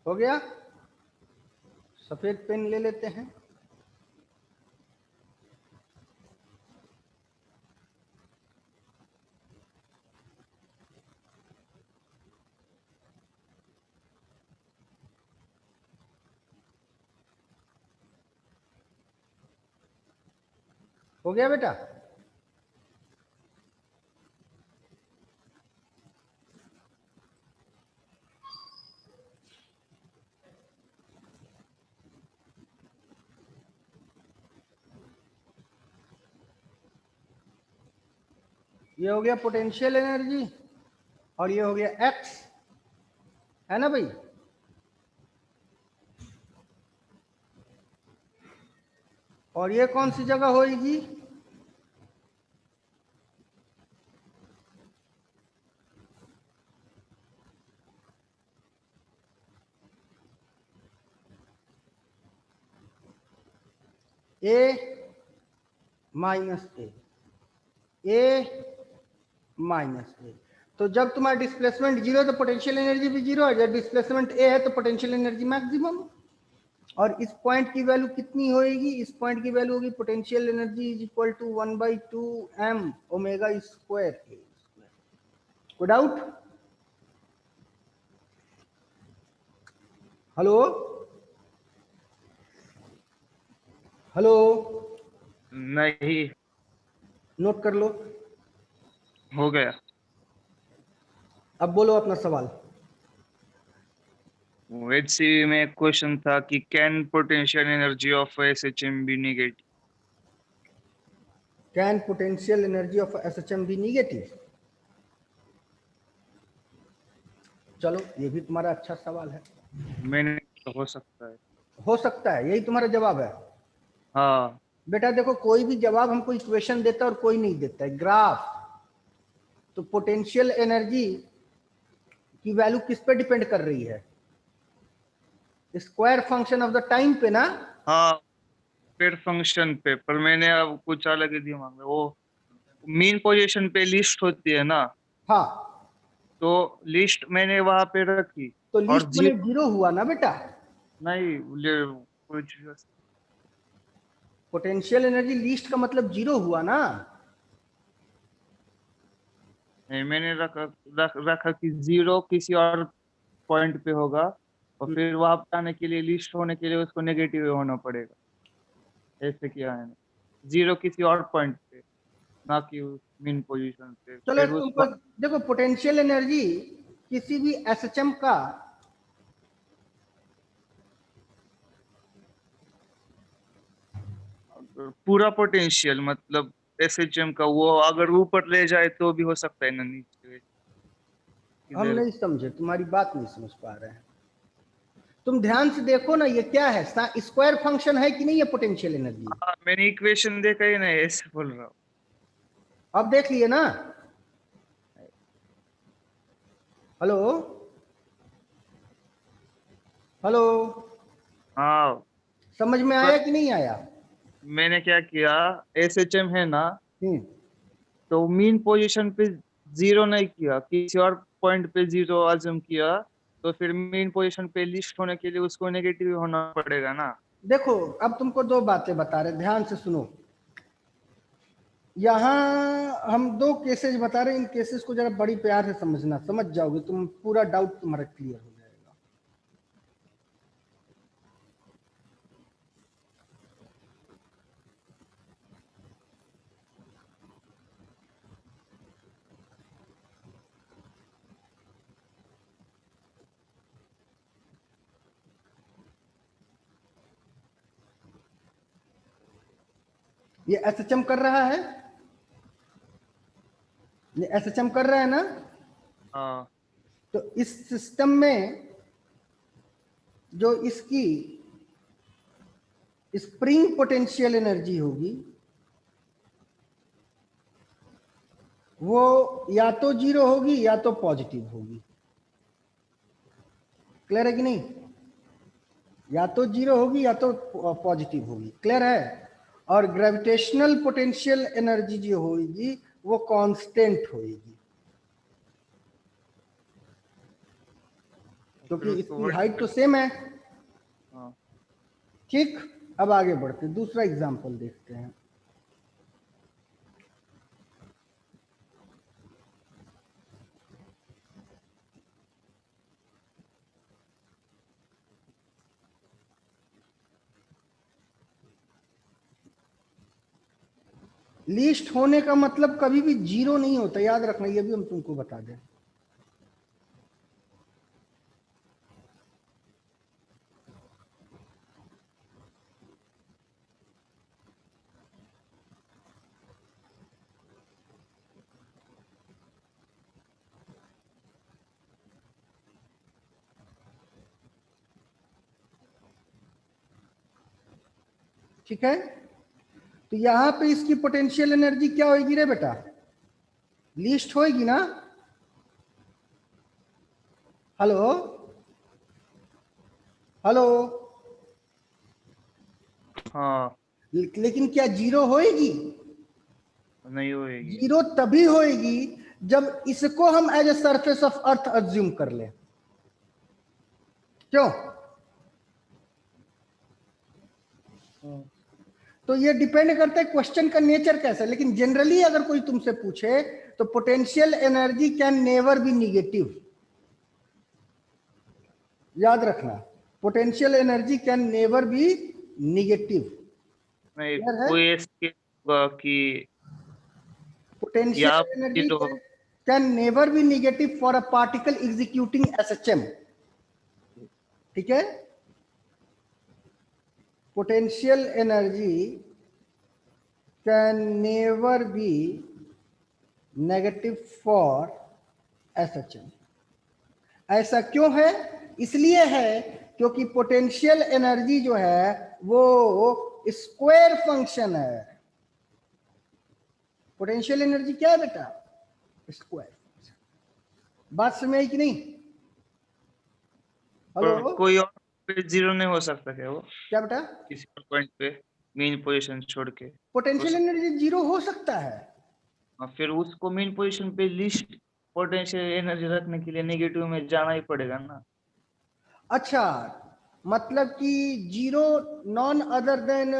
हो गया। सफेद पेन ले लेते हैं। हो गया बेटा? ये हो गया पोटेंशियल एनर्जी और ये हो गया एक्स, है ना भाई? और ये कौन सी जगह होगी? ए माइनस ए माइनस ए। तो जब तुम्हारा डिस्प्लेसमेंट जीरो है तो पोटेंशियल एनर्जी भी जीरो है। जब डिस्प्लेसमेंट ए है तो पोटेंशियल एनर्जी मैक्सिमम। और इस पॉइंट की वैल्यू कितनी होगी? इस पॉइंट की वैल्यू होगी potential energy is equal to 1/2 m omega square a. कोई डाउट? हेलो हेलो, नहीं, नोट कर लो। हो गया। अब बोलो अपना सवाल। HCV में एक क्वेश्चन था कि can potential energy of SHM be negative? Can potential energy of SHM be negative? चलो ये भी तुम्हारा अच्छा सवाल है। मैंने तो हो सकता है। हो सकता है, यही तुम्हारा जवाब है? हाँ, बेटा देखो, कोई भी जवाब हमको इक्वेशन देता है और कोई नहीं देता है, ग्राफ। तो पोटेंशियल एनर्जी की वैल्यू किस पे डिपेंड कर रही है? Square function of the time पे ना? हाँ, फिर फंक्शन पे, पर मैंने अब कुछ अलग ही दिमाग में, वो मीन पोजीशन पे लिस्ट होती है ना, हाँ, तो लिस्ट मैंने वहां पे रखी। तो और लिस्ट में जीरो हुआ ना बेटा? नहीं, कुछ पोटेंशियल एनर्जी लिस्ट का मतलब जीरो हुआ ना? नहीं, मैंने रखा कि जीरो किसी और पॉइंट पे होगा, और फिर वहां पे आने के लिए, लिस्ट होने के लिए उसको नेगेटिव होना पड़ेगा। ऐसे किया है, जीरो किसी और पॉइंट पे, ना कि मीन पोजीशन पे। चलो फिर उस तुमको देखो, पोटेंशियल एनर्जी किसी भी एसएचएम का पूरा पोटेंशियल, मतलब SHM का, वो अगर ऊपर ले जाए तो भी हो सकता है ना, नीचे हम किधर। नहीं समझे, तुम्हारी बात नहीं समझ पा रहे हैं। तुम ध्यान से देखो ना, ये क्या है? स्क्वायर फंक्शन है कि नहीं है पोटेंशियल एनर्जी? हाँ, मैंने इक्वेशन देखा ही नहीं, ऐसे बोल रहा हूँ। अब देख लिए ना? हेलो हेलो, हाँ, समझ में आया कि नहीं आया? मैंने क्या किया, SHM है ना, हम्म, तो मीन पोजीशन पे जीरो नहीं किया, किसी और पॉइंट पे जीरो अज्यूम किया, तो फिर मीन पोजीशन पे लिस्ट होने के लिए उसको नेगेटिव होना पड़ेगा ना। देखो अब तुमको दो बातें बता रहे, ध्यान से सुनो। यहाँ हम दो केसेस बता रहे हैं, इन केसेस को जरा बड़ी प्यार से समझना, समझ जाओगे तुम, पूरा डाउट तुम्हारा क्लियर हो जाएगा। ये एसएचएम कर रहा है, ये एसएचएम कर रहा है ना। हाँ तो इस सिस्टम में जो इसकी स्प्रिंग पोटेंशियल एनर्जी होगी वो या तो जीरो होगी या तो पॉजिटिव होगी। क्लियर है कि नहीं? या तो जीरो होगी या तो पॉजिटिव होगी। क्लियर है? और ग्रेविटेशनल पोटेंशियल एनर्जी जो होगी वो कांस्टेंट होगी, क्योंकि फिर उसको इसकी वर्ड- हाइट तो सेम है। हाँ ठीक, अब आगे बढ़ते हैं, दूसरा एग्जांपल देखते हैं। लीस्ट होने का मतलब कभी भी जीरो नहीं होता, याद रखना, ये भी हम तुमको बता दें। ठीक है, तो यहां पे इसकी पोटेंशियल एनर्जी क्या होगी रे बेटा? लीस्ट होगी ना। हेलो हेलो, हाँ लेकिन क्या जीरो होएगी? नहीं होएगी। जीरो तभी होएगी जब इसको हम as a surface of earth assume कर ले। क्यों? तो ये डिपेंड करता है क्वेश्चन का नेचर कैसा है, लेकिन जनरली अगर कोई तुमसे पूछे तो potential energy can never be negative. याद रखना, potential energy can never be negative. नहीं क्लियर है? कोई ऐसे होगा कि या Potential energy zero can never be negative for a particle executing SHM. ठीक है? Potential energy can never be negative for SHM. ऐसा क्यों है? इसलिए है क्योंकि पोटेंशियल एनर्जी जो है वो स्क्वायर फंक्शन है। पोटेंशियल एनर्जी क्या है बेटा? स्क्वायर। बात समझ आई कि नहीं? हेलो, कोई और पे जीरो नहीं हो सकता क्या वो क्या बेटा? किसी और पॉइंट पे मेन पोजीशन छोड़ के? पोटेंशियल एनर्जी जीरो हो सकता है। फिर उसको मेन पोजीशन पे लिस्ट पोटेंशियल एनर्जी रखने के लिए नेगेटिव में जाना ही पड़ेगा ना। अच्छा, मतलब कि zero none other than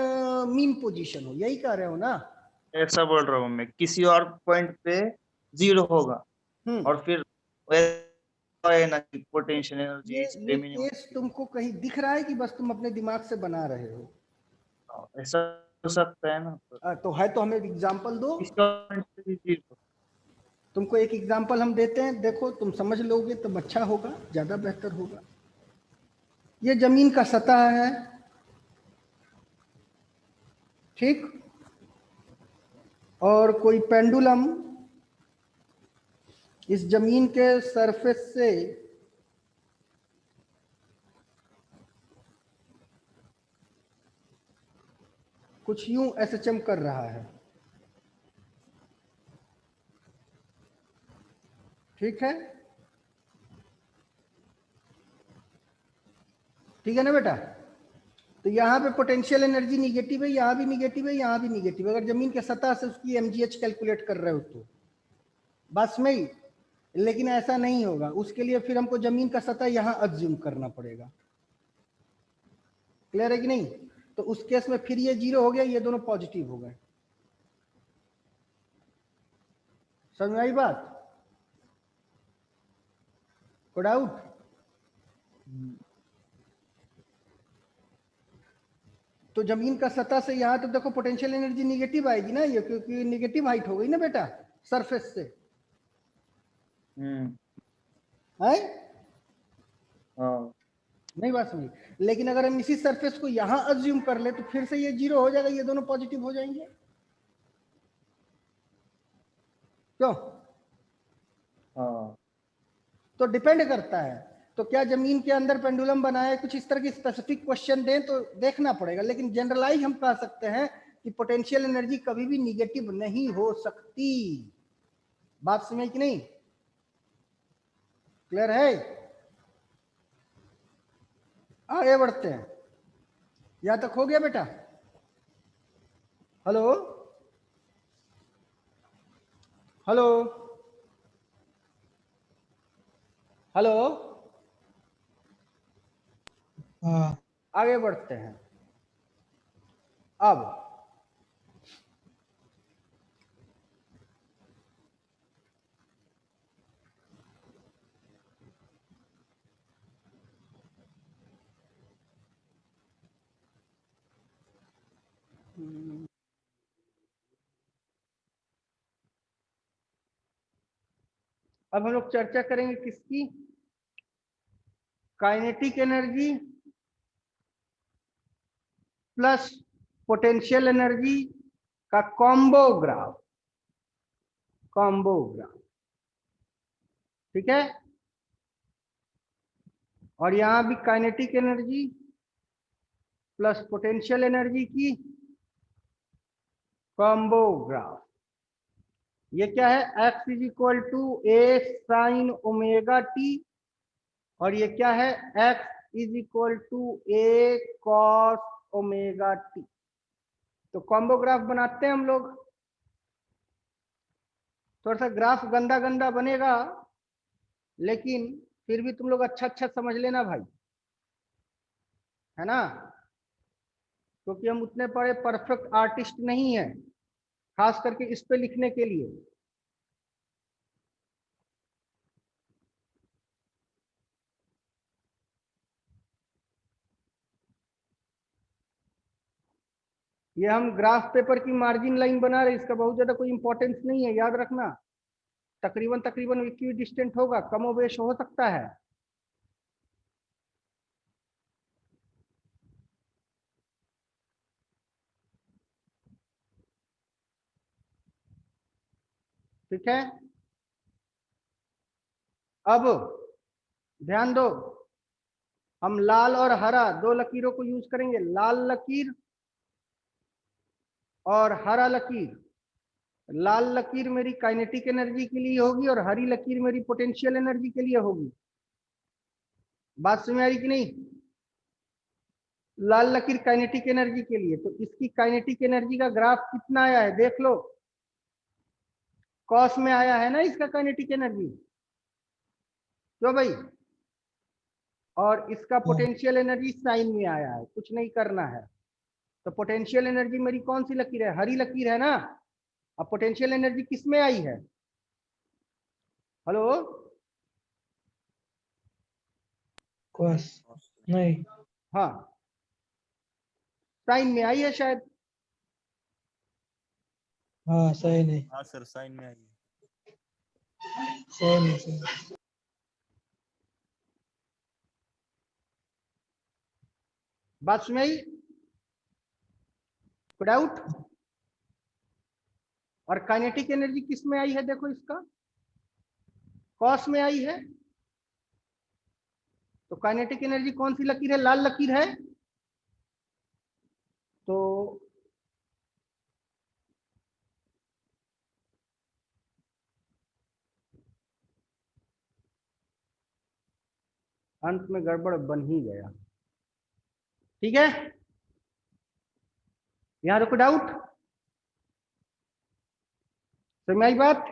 mean position हो, यही कह रहे हो ना? ऐसा बोल रहा हूँ मैं, किसी और पॉइंट पे जीरो होगा और फिर है ना कि पोटेंशियल एनर्जी ये केस तुमको कहीं दिख रहा है कि बस तुम अपने दिमाग से बना रहे हो? ऐसा हो सकता है ना। तो है तो हमें एग्जांपल दो। किसी और पॉइंट पे भी जीरो। तुमको एक एग्जांपल हम देते हैं, देखो तुम समझ लोगे तो अच्छा होगा, ज्यादा बेहतर होगा। ये जमीन का सतह है, ठीक, और कोई पेंडुलम इस जमीन के सरफेस से कुछ यूं एसएचएम कर रहा है। ठीक है, ठीक है ना बेटा? तो यहाँ पे पोटेंशियल एनर्जी निगेटिव है, यहाँ भी निगेटिव है, यहाँ भी निगेटिव है। अगर जमीन के सतह से उसकी एमजीएच कैलकुलेट कर रहे हो तो बस में ही, लेकिन ऐसा नहीं होगा। उसके लिए फिर हमको जमीन का सतह यहाँ अज्यूम करना पड़ेगा। क्लियर है कि नहीं? तो उस केस में फिर ये जीरो हो गया, ये दोनों पॉजिटिव हो गए। समझ में आई बात? कोई डाउट? तो जमीन का सतह से यहाँ तो देखो पोटेंशियल एनर्जी निगेटिव आएगी ना, ये क्योंकि निगेटिव हाइट हो गई ना बेटा सरफेस से, है? हाँ नहीं बात समझी? लेकिन अगर हम इसी सरफेस को यहाँ अज्यूम कर ले तो फिर से ये जीरो हो जाएगा, ये दोनों पॉजिटिव हो जाएंगे। क्यों? हाँ तो डिपेंड करता है। तो क्या जमीन के अंदर पेंडुलम बनाए, कुछ इस तरह की स्पेसिफिक क्वेश्चन दें तो देखना पड़ेगा, लेकिन जनरलाइज हम कह सकते हैं कि पोटेंशियल एनर्जी कभी भी निगेटिव नहीं हो सकती। बात समझ कि नहीं? क्लियर है? आगे बढ़ते हैं। यहां तक हो गया बेटा? हेलो हेलो हेलो, हाँ आगे बढ़ते हैं। अब हम लोग चर्चा करेंगे किसकी? Kinetic energy plus potential energy का कॉम्बो ग्राफ। ठीक है? और यहां भी kinetic energy plus potential energy की कॉम्बो ग्राफ। ये क्या है? x is equal to a sine omega t, और ये क्या है? x is equal to a cos omega t. तो कॉम्बो ग्राफ बनाते हैं हम लोग। थोड़ा सा ग्राफ गंदा गंदा बनेगा, लेकिन फिर भी तुम लोग अच्छा अच्छा समझ लेना भाई, है ना? क्योंकि हम उतने बड़े परफेक्ट आर्टिस्ट नहीं है, खास करके इस पे लिखने के लिए। ये हम ग्राफ पेपर की मार्जिन लाइन बना रहे, इसका बहुत ज्यादा कोई इंपॉर्टेंस नहीं है, याद रखना। तकरीबन तकरीबन इक्वी डिस्टेंट होगा, कमो बेश हो सकता है। ठीक है? अब ध्यान दो, हम लाल और हरा दो लकीरों को यूज करेंगे, लाल लकीर और हरा लकीर। लाल लकीर मेरी काइनेटिक एनर्जी के लिए होगी और हरी लकीर मेरी पोटेंशियल एनर्जी के लिए होगी। बात समझ आ रही कि नहीं? लाल लकीर काइनेटिक एनर्जी के लिए, तो इसकी काइनेटिक एनर्जी का ग्राफ कितना आया है देख लो। कॉस में आया है ना इसका काइनेटिक एनर्जी, क्यों भाई? और इसका पोटेंशियल एनर्जी साइन में आया है, कुछ नहीं करना है। तो पोटेंशियल एनर्जी मेरी कौन सी लकीर है? हरी लकीर है ना। अब पोटेंशियल एनर्जी किस में आई है? हेलो, कॉस नहीं, हाँ साइन में आई है शायद। हाँ सही नहीं, हाँ सर साइन में आई है। सही नहीं सही। बात सुनाई? डाउट? और काइनेटिक एनर्जी किस में आई है देखो, इसका कॉस में आई है। तो काइनेटिक एनर्जी कौन सी लकीर है? लाल लकीर है। तो अंत में गड़बड़ बन ही गया। ठीक है, यहां रुको। डाउट समझ आई बात?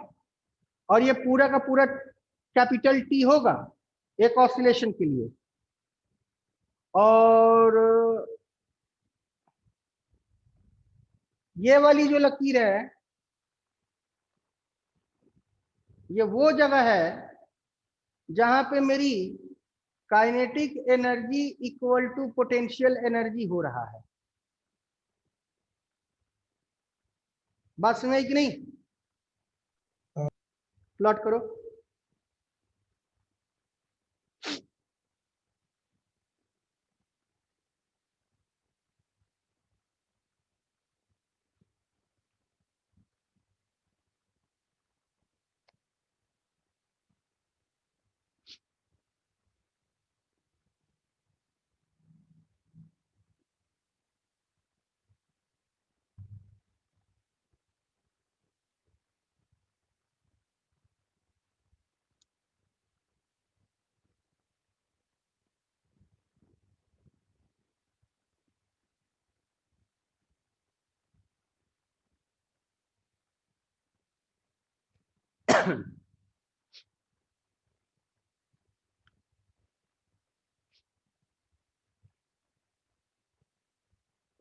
और ये पूरा का पूरा कैपिटल टी होगा एक ऑसिलेशन के लिए। और ये वाली जो लकीर है ये वो जगह है जहां पे मेरी kinetic energy equal to potential energy हो रहा है। बात समझ आई कि नहीं? हाँ। प्लॉट करो।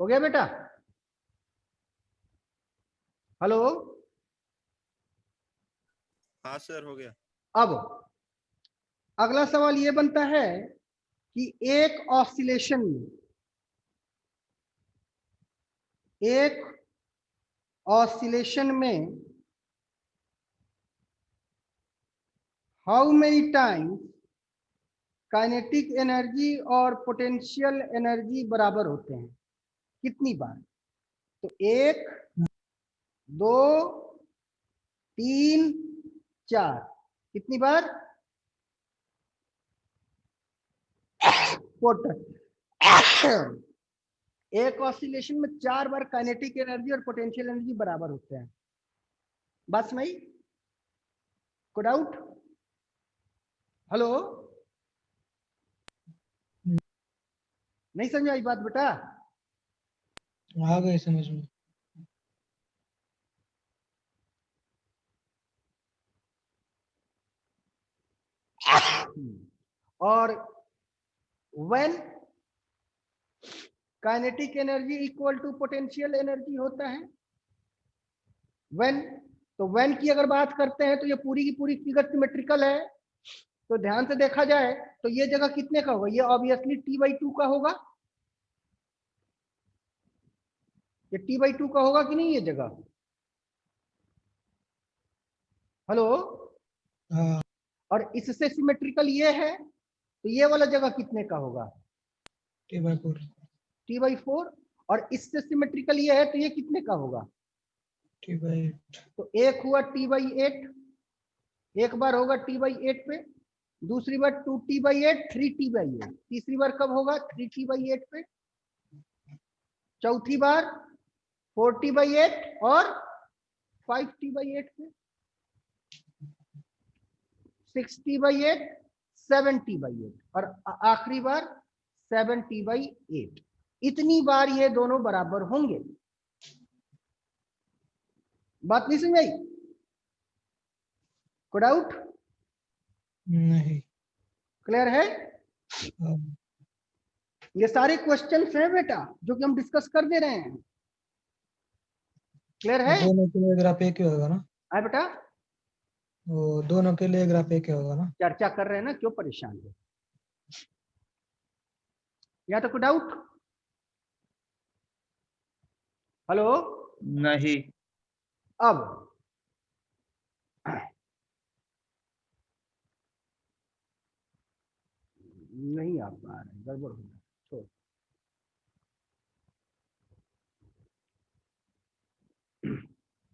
हो गया बेटा? हेलो? हाँ सर, हो गया। अब अगला सवाल ये बनता है कि एक ऑसिलेशन में how many times kinetic energy और पोटेंशियल एनर्जी बराबर होते हैं? कितनी बार? तो 1, 2, 3, 4। कितनी बार? 4। एक ऑसिलेशन में 4 बार काइनेटिक एनर्जी और पोटेंशियल एनर्जी बराबर होते हैं। बस में को डाउट? हेलो? नहीं समझ आई बात बेटा? आ गए समझ में। और when kinetic energy equal to potential energy होता है, व्हेन, तो व्हेन की अगर बात करते हैं तो ये पूरी की पूरी फिगर सिमेट्रिकल है। तो ध्यान से देखा जाए तो ये जगह कितने का होगा? ये ऑब्वियसली T/2 का होगा। ये T/2 का होगा कि नहीं ये जगह? हेलो? हाँ और इससे सिमेट्रिकल ये है तो ये वाला जगह कितने का होगा? T/4 T/4। और इससे सिमेट्रिकल ये है तो ये कितने का होगा? T/8 तो एक हुआ T/8, एक बार होगा T/8 पे, दूसरी बार 2T/8, 3T/8, तीसरी बार कब होगा? 3T/8 पे, चौथी बार 4T/8 और 5T/8 पे, 6T/8, 7T/8 और आखिरी बार 7T/8। इतनी बार ये दोनों बराबर होंगे। बात नहीं समझ आई? को डाउट? नहीं। क्लियर है? हाँ। ये सारे क्वेश्चंस हैं बेटा जो कि हम डिस्कस कर दे रहे हैं। क्लियर है? दोनों के लिए ग्राफ एक ही होगा ना? है बेटा? वो दोनों के लिए ग्राफ एक ही होगा ना? चर्चा कर रहे हैं ना, क्यों परेशान है? या तो कोई डाउट? हेलो? नहीं। अब नहीं आ पा रहे, गड़बड़ हो रहा है, छोड़।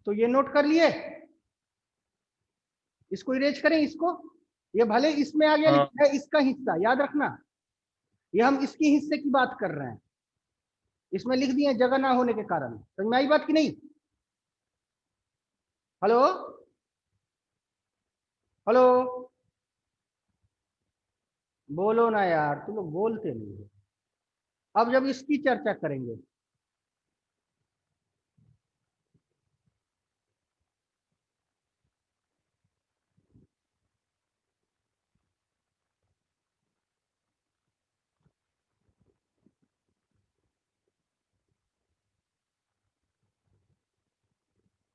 तो ये नोट कर लिए, इसको इरेज करें इसको। ये भले इसमें आ गया हाँ। लिखा है इसका हिस्सा, याद रखना ये हम इसके हिस्से की बात कर रहे हैं, इसमें लिख दिए जगह ना होने के कारण। समझ में आई बात कि नहीं? हेलो? हेलो? बोलो ना यार, तुम लोग बोलते नहीं हो। अब जब इसकी चर्चा करेंगे,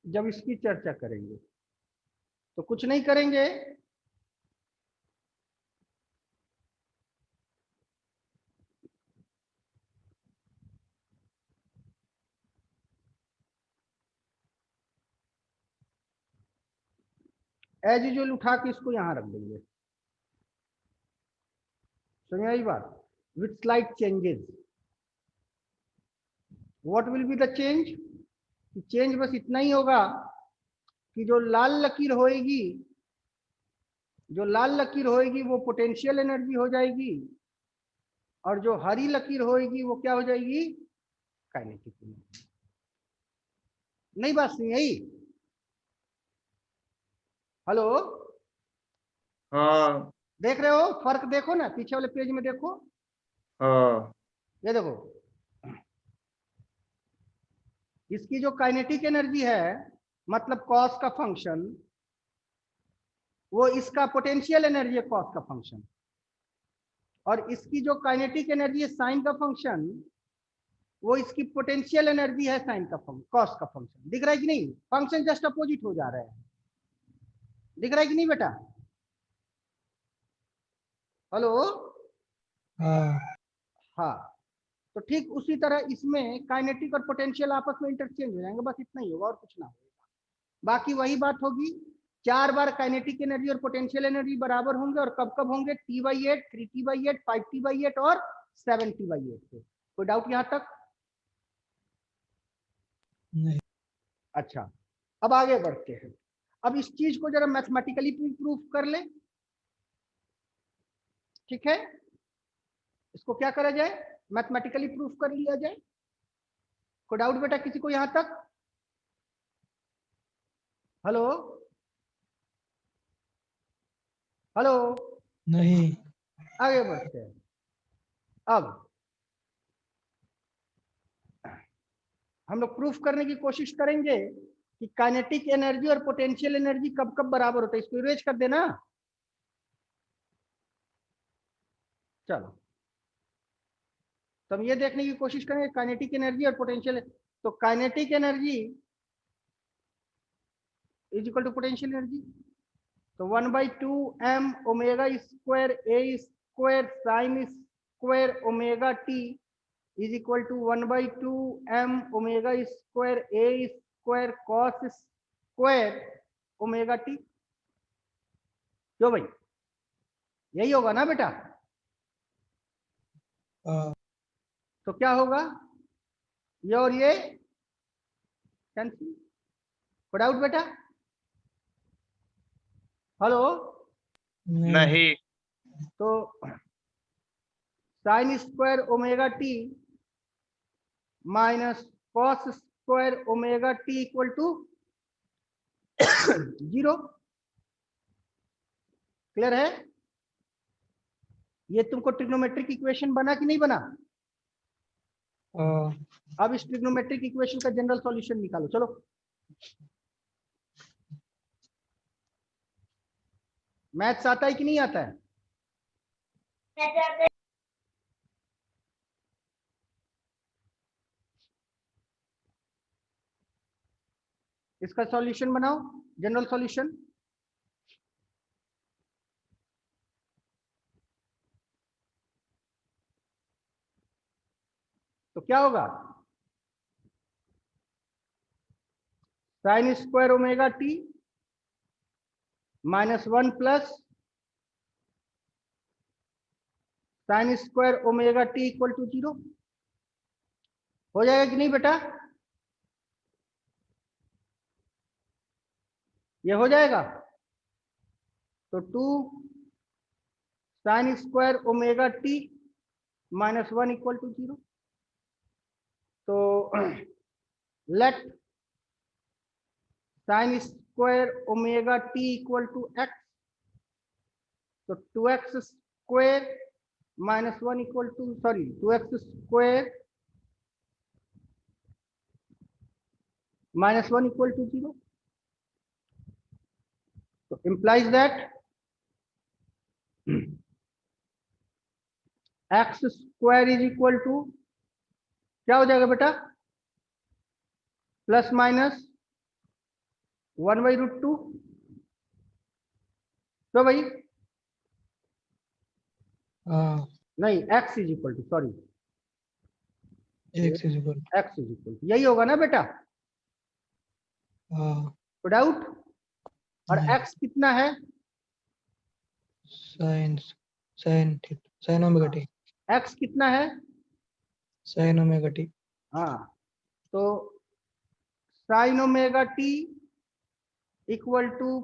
जब इसकी चर्चा करेंगे तो कुछ नहीं करेंगे, एज यूजुअल उठा के इसको यहां रख देंगे। समझ आई बात? With slight changes. What will be the change? Change बस इतना ही होगा कि जो लाल लकीर होएगी, जो लाल लकीर होएगी वो पोटेंशियल एनर्जी हो जाएगी, और जो हरी लकीर होएगी वो क्या हो जाएगी? Kinetic energy. नहीं बात नहीं आई? हेलो, हाँ देख रहे हो फर्क? देखो ना पीछे वाले पेज में देखो, हाँ ये देखो, इसकी जो काइनेटिक एनर्जी है मतलब कॉस का फंक्शन, वो इसका पोटेंशियल एनर्जी है कॉस का फंक्शन, और इसकी जो काइनेटिक एनर्जी है साइन का फंक्शन, वो इसकी पोटेंशियल एनर्जी है साइन का फंक्शन, कॉस का फंक्शन। दिख रहा है कि नहीं? फंक्शन जस्ट अपोजिट हो जा रहा है। दिख रहा है कि नहीं बेटा? हेलो, हाँ हाँ। तो ठीक उसी तरह इसमें काइनेटिक और पोटेंशियल आपस में इंटरचेंज हो जाएंगे, बस इतना ही होगा और कुछ ना होगा। बाकी वही बात होगी, 4 बार काइनेटिक एनर्जी और पोटेंशियल एनर्जी बराबर होंगे, और कब कब होंगे? T/8, 3T/8, 5T/8 और 7T/8 से। कोई डाउट यहां तक? नहीं। अच्छा, अब आगे बढ़ते हैं। अब इस चीज को जरा मैथमेटिकली प्रूफ कर ले, ठीक है? इसको क्या करा जाए? मैथमेटिकली प्रूफ कर लिया जाए। कोई डाउट बेटा किसी को यहां तक? हेलो, हेलो, नहीं। आगे बढ़ते हैं। अब हम लोग प्रूफ करने की कोशिश करेंगे कि काइनेटिक एनर्जी और पोटेंशियल एनर्जी कब कब बराबर होता है। इसको इरेज कर देना। चलो, तो हम ये देखने की कोशिश करेंगे काइनेटिक एनर्जी और पोटेंशियल। तो kinetic energy is equal to potential energy. तो 1/2 m omega square a square sine square omega t is equal to 1/2 m omega square a square cos square omega t. क्यों भाई, यही होगा ना बेटा? हाँ तो क्या होगा? ये और ये कैंसिल। कोई डाउट बेटा? हेलो, नहीं तो sine square omega t minus cos square omega t equal to 0। Clear है? ये तुमको ट्रिग्नोमेट्रिक इक्वेशन बना कि नहीं बना? हाँ। अब इस ट्रिग्नोमेट्रिक इक्वेशन का जनरल सॉल्यूशन निकालो। चलो, मैथ्स आता है कि नहीं आता है? इसका सॉल्यूशन बनाओ, जनरल सॉल्यूशन। तो क्या होगा? Sine square omega t -1 plus sine square omega t equal to 0। हो जाएगा कि नहीं बेटा? ये हो जाएगा। तो 2 sine square omega t -1 equal to 0। तो let sine square omega t equal to x. तो 2x square -1 equal to, sorry, 2x square -1 equal to 0। तो implies that x square is equal to क्या हो जाएगा बेटा? +- 1/√2 तो भाई हाँ नहीं, x is equal to, sorry, x is equal x is equal to, यही होगा ना बेटा, हाँ डाउट। और नहीं x कितना है? Sine sine theta sine omega t x कितना है? साइन ओमेगा टी हाँ, तो sine omega t equal to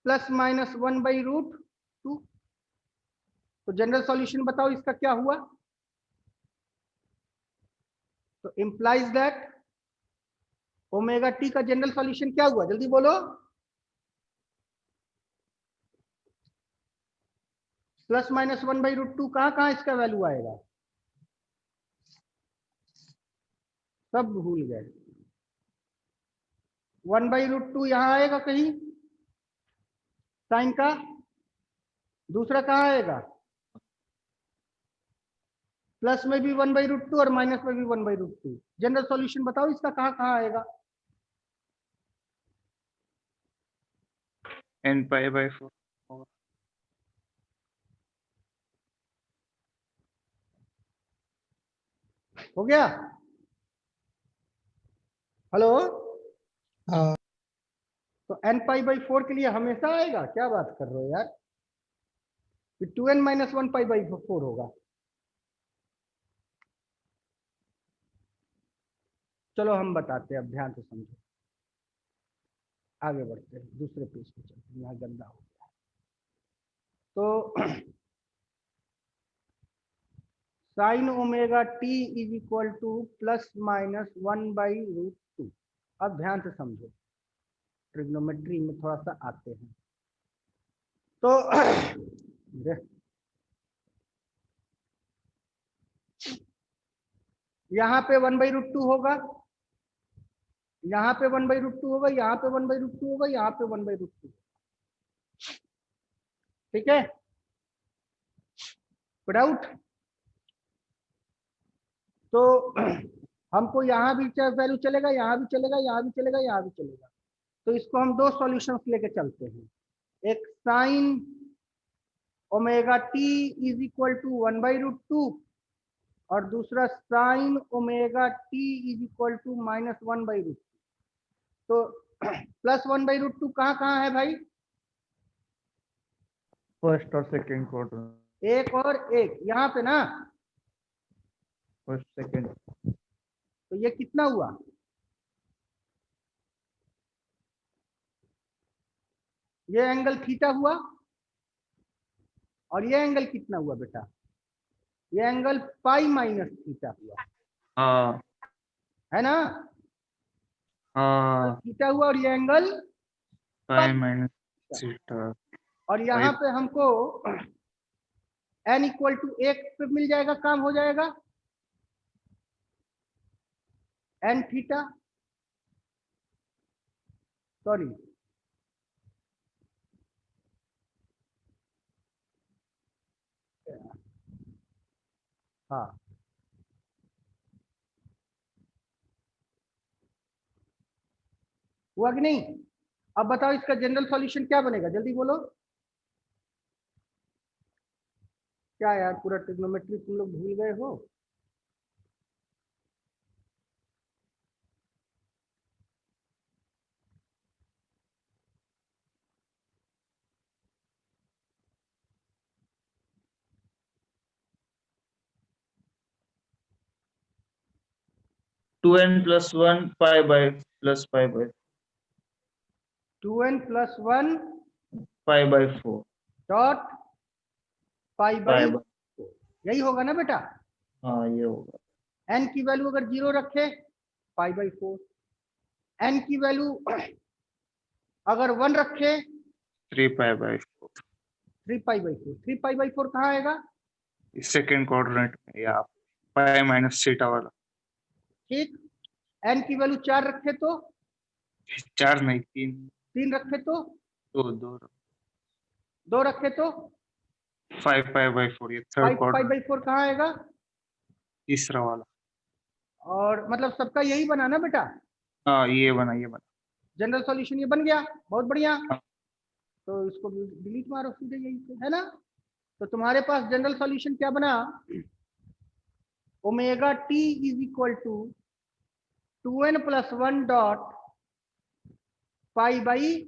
plus minus 1/√2। तो जनरल सॉल्यूशन बताओ इसका क्या हुआ? तो इंप्लाइज दैट ओमेगा टी का जनरल सॉल्यूशन क्या हुआ, जल्दी बोलो। प्लस माइनस 1/√2, कहाँ कहाँ इसका वैल्यू आएगा? सब भूल गए। 1/√2 यहां आएगा कहीं साइन का, दूसरा कहाँ आएगा? प्लस में भी 1/√2 और माइनस में भी 1/√2। जनरल सॉल्यूशन बताओ इसका कहाँ कहाँ आएगा? n π/4 होगा। हो गया? हेलो, हाँ तो n π/4 के लिए हमेशा आएगा? क्या बात कर रहे हो यार, 2n - 1 π/4 होगा। चलो हम बताते हैं, अब ध्यान से समझो, आगे बढ़ते हैं, दूसरे पेज पे चलते हैं, यहाँ गंदा हो गया है। तो sine omega t is equal to plus minus 1/√2। अब ध्यान से समझो, ट्रिग्नोमेट्री में थोड़ा सा आते हैं। तो यहाँ पे 1/√2 होगा, यहाँ पे 1/√2 होगा, यहाँ पे 1/√2 होगा, यहाँ पे 1/√2। ठीक है, डाउट? तो हमको यहाँ भी वैल्यू चलेगा, यहाँ भी चलेगा, यहाँ भी चलेगा, यहाँ भी चलेगा। तो इसको हम दो सॉल्यूशंस लेके चलते हैं, एक sine omega t is equal to 1/√2 और दूसरा sine omega t is equal to minus 1/√2। तो प्लस 1/√2 कहाँ कहाँ है भाई? फर्स्ट और सेकंड क्वाड्रेंट। एक और एक यहाँ पे ना, फर्स्ट सेकंड। तो ये कितना हुआ? ये एंगल थीटा हुआ, और ये एंगल कितना हुआ बेटा? ये एंगल पाई माइनस थीटा हुआ, हाँ है ना? हाँ थीटा हुआ, और ये एंगल π-θ। और यहाँ पे हमको n इक्वल टू 1 पे मिल जाएगा, काम हो जाएगा, n थीटा, सॉरी हाँ, हुआ कि नहीं? अब बताओ इसका जनरल सॉल्यूशन क्या बनेगा, जल्दी बोलो। क्या यार, पूरा ट्रिग्नोमेट्री तुम लोग भूल गए हो? Two n + 1 π/+π/4 2n + 1 π/4 dot pi by, π/। यही होगा ना बेटा? हाँ ये होगा। n की वैल्यू अगर 0 रखे π/4, n की वैल्यू अगर 1 रखे 3π/4। 3π/4। 3π/4 कहाँ आएगा? सेकंड क्वाड्रेंट में, या π-θ वाला। ठीक, n की वैल्यू 4 रखे तो, 4 नहीं 3। 3 रखे तो, 2 2 रखे तो 5π/4। ये थर्ड क्वाड्रेंट, 5π/4 कहाँ आएगा? तीसरा वाला। और मतलब सबका यही बना ना बेटा? हाँ ये बना। जनरल सॉल्यूशन ये बन गया, बहुत बढ़िया। हाँ। तो इसको डिलीट मारो सीधे यही से, है ना। तो तुम्हारे पास जनरल सॉल्यूशन क्या बना, omega t is equal to 2n+1 dot pi by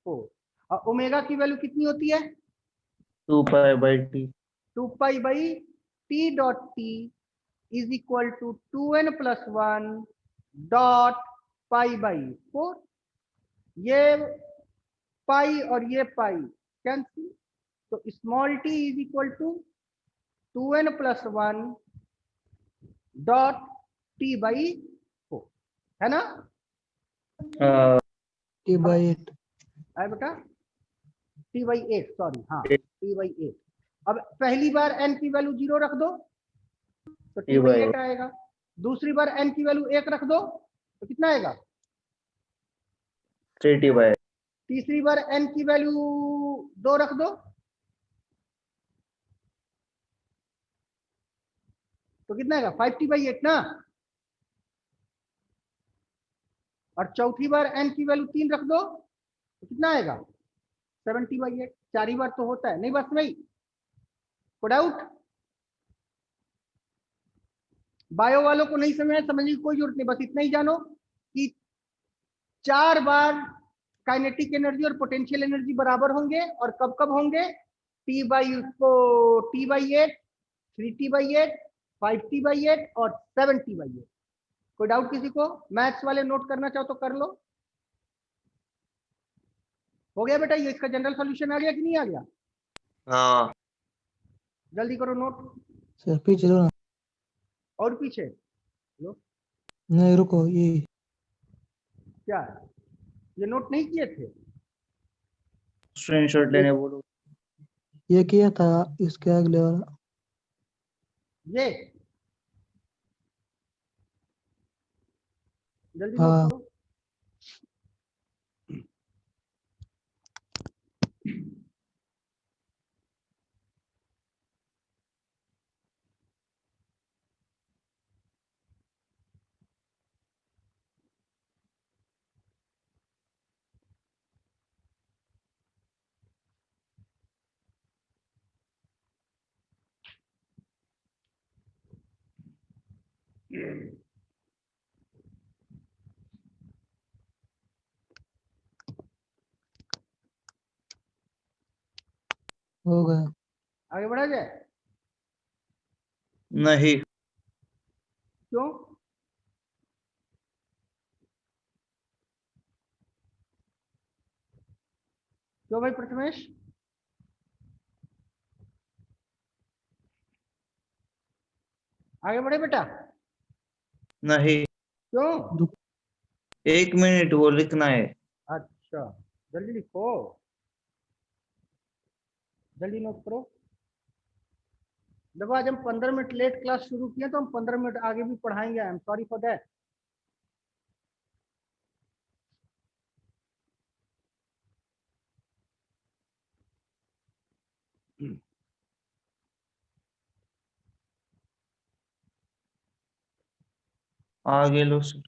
4। और ओमेगा की वैल्यू कितनी होती है, 2π/t। 2 pi by t dot t is equal to 2n+1 dot pi by 4। ये पाई और ये पाई कैंसिल, तो small t is equal to 2n+1 dot t by 4, है ना। T/8 आए बेटा, T/8, सॉरी, हाँ T/8। अब पहली बार n की वैल्यू 0 रख दो तो T/8 आएगा, दूसरी बार n की वैल्यू 1 रख दो तो कितना आएगा, 3T/8। तीसरी बार n की वैल्यू 2 रख दो तो कितना आएगा, 5T/8 ना। और चौथी बार n की वैल्यू 3 रख दो तो कितना आएगा, 7T/8। 4 ही बार तो होता है, नहीं बस भाई, को डाउट। बायो वालों को नहीं समझने की कोई जरूरत नहीं, बस इतना ही जानो कि 4 बार काइनेटिक एनर्जी और पोटेंशियल एनर्जी बराबर होंगे, और कब कब होंगे, T/8, 3T/8, 5T/8 और 7T/8। कोई डाउट किसी को, मैथ्स वाले नोट करना चाहो तो कर लो। हो गया बेटा, ये इसका जनरल सॉल्यूशन आ गया कि नहीं आ गया, हाँ जल्दी करो नोट। सर पीछे दो ना, और पीछे लो, नहीं रुको, ये क्या है, ये नोट नहीं किए थे, स्क्रीनशॉट लेने बोलो। ये किया था, इसके अगले वाला। ये जल्दी नोट हाँ करो। हो गया। आगे बढ़ा जाए, नहीं, क्यों, क्यों भाई प्रथमेश, आगे बढ़े बेटा, नहीं, क्यों, 1 मिनट वो लिखना है। अच्छा जल्दी लिखो, जल्दी नोट करो। देखो आज हम 15 मिनट लेट क्लास शुरू किए, तो हम 15 मिनट आगे भी पढ़ाएंगे, I am sorry for that. आगे लो सर।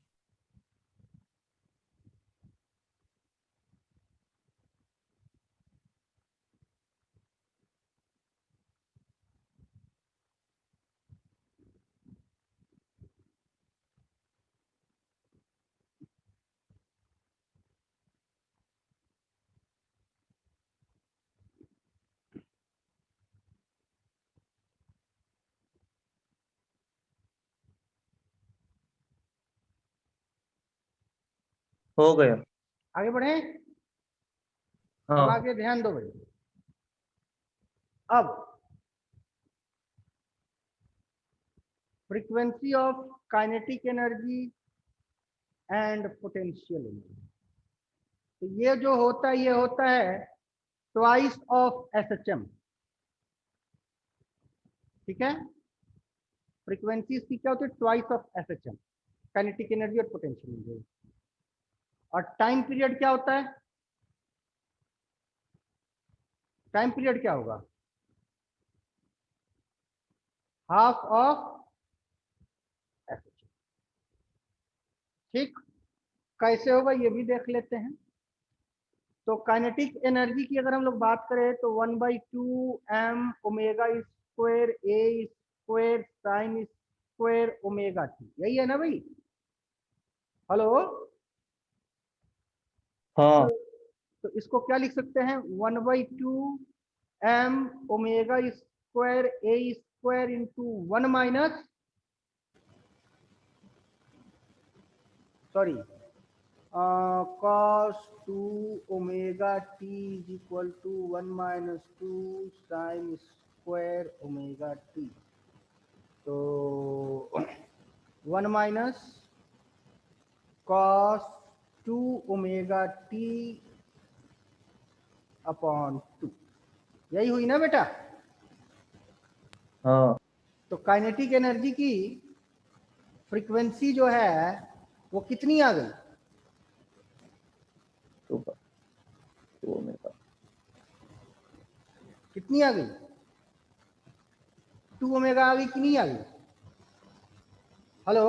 हो गया। आगे बढ़े, अब हाँ आगे ध्यान दो भाई। अब frequency of kinetic energy and potential energy, तो ये जो होता है, ये होता है ट्वाइस ऑफ SHM, ठीक है। फ्रीक्वेंसी इसकी क्या होती है, twice of SHM, kinetic energy और पोटेंशियल एनर्जी। और टाइम पीरियड क्या होता है, टाइम पीरियड क्या होगा, हाफ ऑफ SHM, ठीक। कैसे होगा ये भी देख लेते हैं। तो काइनेटिक एनर्जी की अगर हम लोग बात करें तो 1/2 m omega square a square sine square omega t, यही है ना भाई? हेलो, हाँ तो इसको क्या लिख सकते हैं? 1/2 m omega square a square into 1 minus, sorry, cos 2 omega t is equal to 1 minus 2 sine square omega t. तो 1 minus cos 2 omega t upon 2, यही हुई ना बेटा? हाँ तो काइनेटिक एनर्जी की फ्रीक्वेंसी जो है वो कितनी आ गई? 2 ओमेगा, कितनी आ गई? 2 ओमेगा आ गई कि नहीं आ गई? हेलो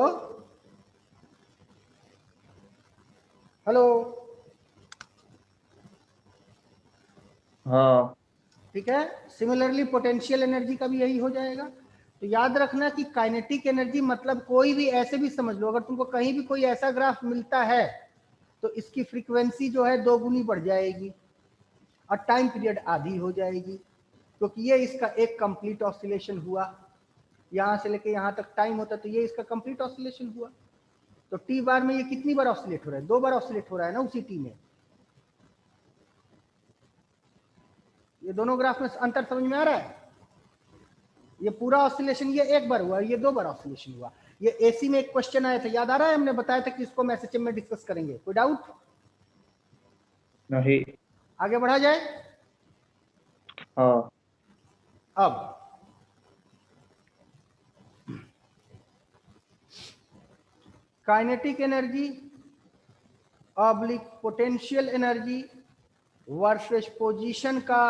हेलो, हाँ ठीक है। सिमिलरली पोटेंशियल एनर्जी का भी यही हो जाएगा। तो याद रखना कि काइनेटिक एनर्जी मतलब कोई भी, ऐसे भी समझ लो, अगर तुमको कहीं भी कोई ऐसा ग्राफ मिलता है तो इसकी फ्रीक्वेंसी जो है 2 गुनी बढ़ जाएगी और टाइम पीरियड आधी हो जाएगी, क्योंकि ये इसका एक कंप्लीट ऑसिलेशन हुआ, यहाँ से लेके यहाँ तक टाइम होता तो ये इसका कंप्लीट ऑसिलेशन हुआ। तो टी बार में ये कितनी बार ऑसिलेट हो रहा है? 2 बार ऑसिलेट हो रहा है ना उसी टी में। ये दोनों ग्राफ में अंतर समझ में आ रहा है? ये पूरा ऑसिलेशन ये एक बार हुआ, ये 2 बार ऑसिलेशन हुआ। ये एसी में एक क्वेश्चन आया था, याद आ रहा है? हमने बताया था कि इसको हम एसएचएम में डिस्कस करेंगे। कोई डाउट? नहीं, आगे बढ़ा जाए। हाँ अब kinetic energy oblique potential energy versus position का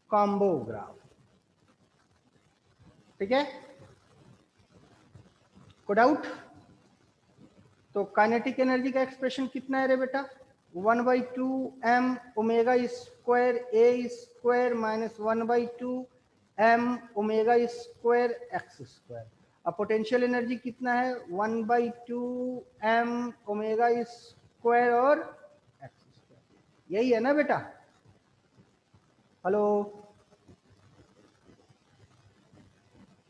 कॉम्बो ग्राफ, ठीक है? कोई डाउट? तो काइनेटिक एनर्जी का एक्सप्रेशन कितना है रे बेटा? 1/2 m omega square a square minus 1/2 m omega square x square. अब पोटेंशियल एनर्जी कितना है? 1/2 m ओमेगा स्क्वायर और एक्स स्क्वायर, यही है ना बेटा? हेलो,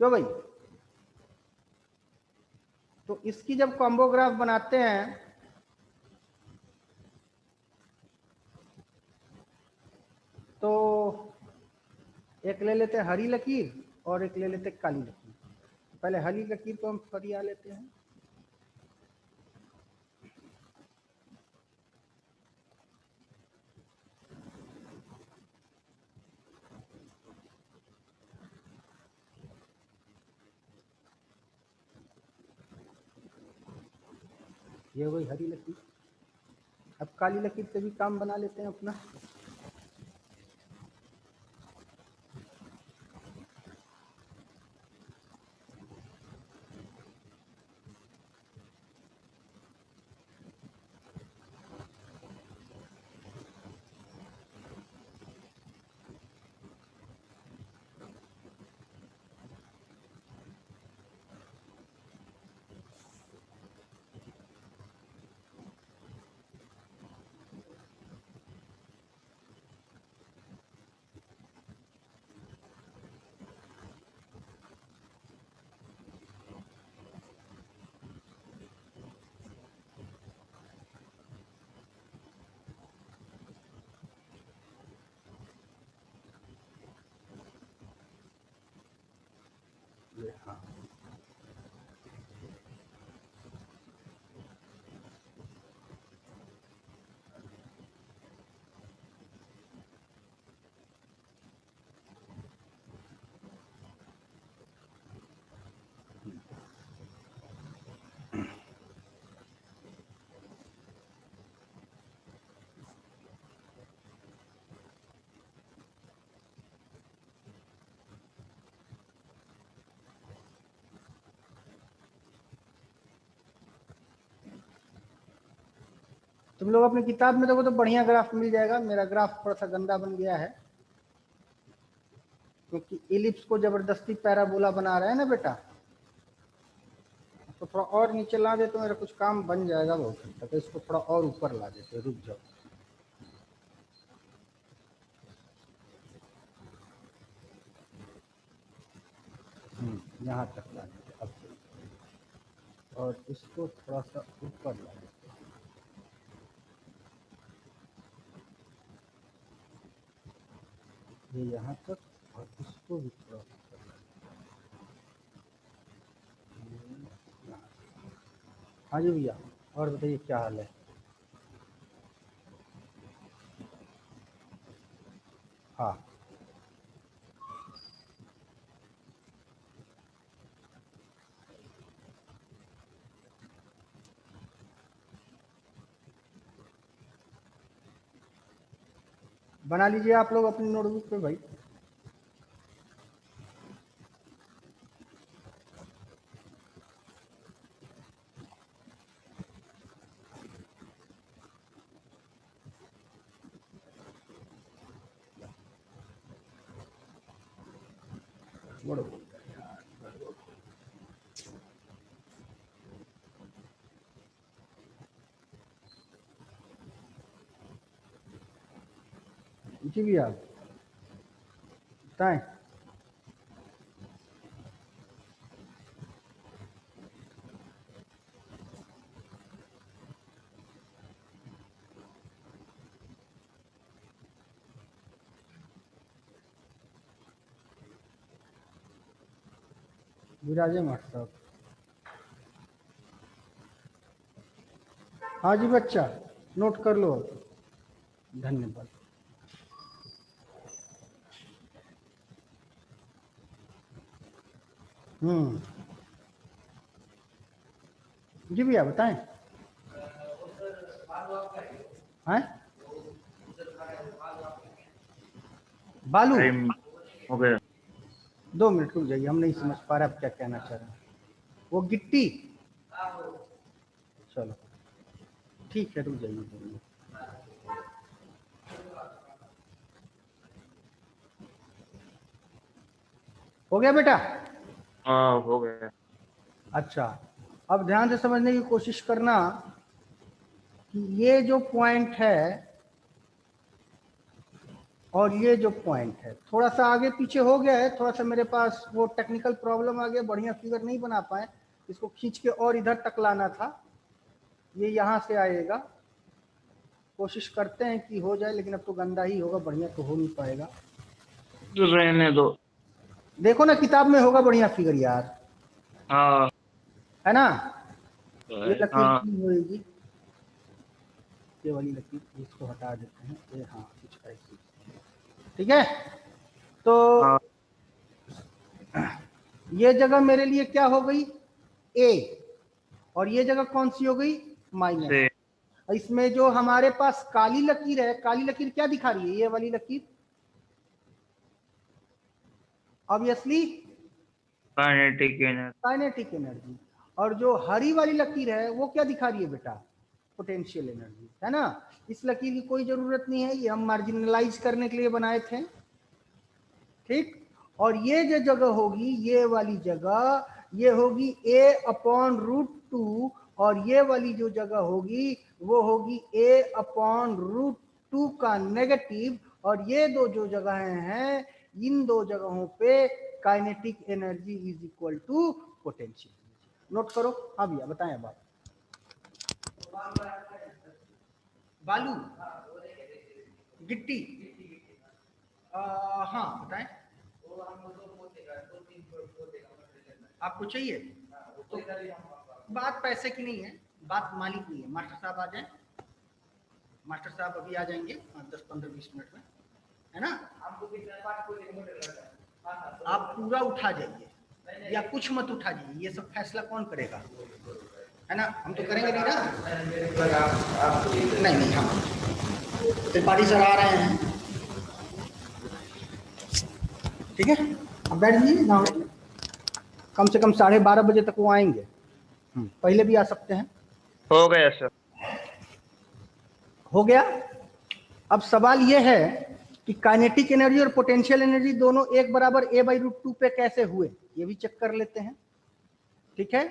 क्यों भाई? तो इसकी जब कॉम्बो ग्राफ बनाते हैं तो एक ले लेते हैं हरी लकीर और एक ले लेते हैं काली लकीर। पहले हरी लकीर को हम फरिया लेते हैं। ये वही हरी लकीर। अब काली लकीर से भी काम बना लेते हैं अपना। तुम लोग अपनी किताब में देखो तो बढ़िया ग्राफ मिल जाएगा। मेरा ग्राफ थोड़ा सा गंदा बन गया है क्योंकि इलिप्स को जबरदस्ती पैराबोला बना रहे हैं ना बेटा। तो थोड़ा और नीचे ला दे तो मेरा कुछ काम बन जाएगा बहुत हद तक। इसको थोड़ा और ऊपर ला देते, रुक जाओ। यहाँ तक ला देते अब, और इसको थोड़ा सा ऊपर ला देते। ये यहाँ तक, और इसको भी थोड़ा ऊपर ला देते। हाँ जी भैया, और बताइए क्या हाल है? हाँ बना लीजिए आप लोग अपनी नोटबुक पे भाई। बड़ो जी भैया बताएं। विराजे मास्टर साहब। हाँ जी बच्चा, नोट कर लो। धन्यवाद। जी भैया बताएं। हैं बालू? टाइम हो गया। 2 मिनट रुक जाइए, हम नहीं समझ पा रहे आप क्या कहना चाह रहे हैं। वो गिट्टी? चलो ठीक है, रुक जाइए 2 मिनट। हो गया बेटा? हाँ हो गया। अच्छा, अब ध्यान से समझने की कोशिश करना कि ये जो पॉइंट है और ये जो पॉइंट है थोड़ा सा आगे पीछे हो गया है। थोड़ा सा मेरे पास वो टेक्निकल प्रॉब्लम आ गया, बढ़िया फिगर नहीं बना पाए। इसको खींच के और इधर तक लाना था, ये यहाँ से आएगा। कोशिश करते हैं कि हो जाए, लेकिन अब तो गंदा ही होगा, बढ़िया तो हो नहीं पाएगा। रहने दो। देखो ना किताब में होगा बढ़िया फिगर यार, हाँ है ना? ये लकीर हाँ की होगी, ये वाली लकीर, इसको हटा देते हैं। ये हाँ कुछ ऐसी, ठीक है। तो हाँ। ये जगह मेरे लिए क्या हो गई? ए, और ये जगह कौन सी हो गई? माइनस। इसमें जो हमारे पास काली लकीर है, काली लकीर क्या दिखा रही है? ये वाली लकीर obviously kinetic energy. Kinetic energy. और जो हरी वाली लकीर है वो क्या दिखा रही है बेटा? पोटेंशियल एनर्जी, है ना? इस लकीर की कोई जरूरत नहीं है, ये हम मार्जिनलाइज करने के लिए बनाए थे, ठीक। और ये जो जगह होगी, ये वाली जगह, ये होगी a/√2, और ये वाली जो जगह होगी वो होगी a/√2 का नेगेटिव। और ये दो जो जगहें हैं, इन दो जगहों पे kinetic energy is equal to potential. Note करो। हाँ भैया बताएं अब आप। बालू, गिट्टी, हाँ बताएं। आपको चाहिए तो बात पैसे की नहीं है, बात मालिक की है। मास्टर साहब आ जाएं, मास्टर साहब अभी आ जाएंगे 10-15-20 मिनट में, है ना? आप पूरा उठा जाइए या कुछ मत उठा जाइए, ये सब फैसला कौन करेगा, है ना? हम तो करेंगे नहीं ना। नहीं हम त्रिपाठी सर आ रहे हैं, ठीक है। अब बैठ जाइए ना, कम से कम 12:30 बजे तक वो आएंगे। पहले भी आ सकते हैं। हो गया सर। हो गया। अब सवाल यह है कि काइनेटिक एनर्जी और पोटेंशियल एनर्जी दोनों एक बराबर a/√2 पे कैसे हुए, ये भी चेक कर लेते हैं। ठीक है,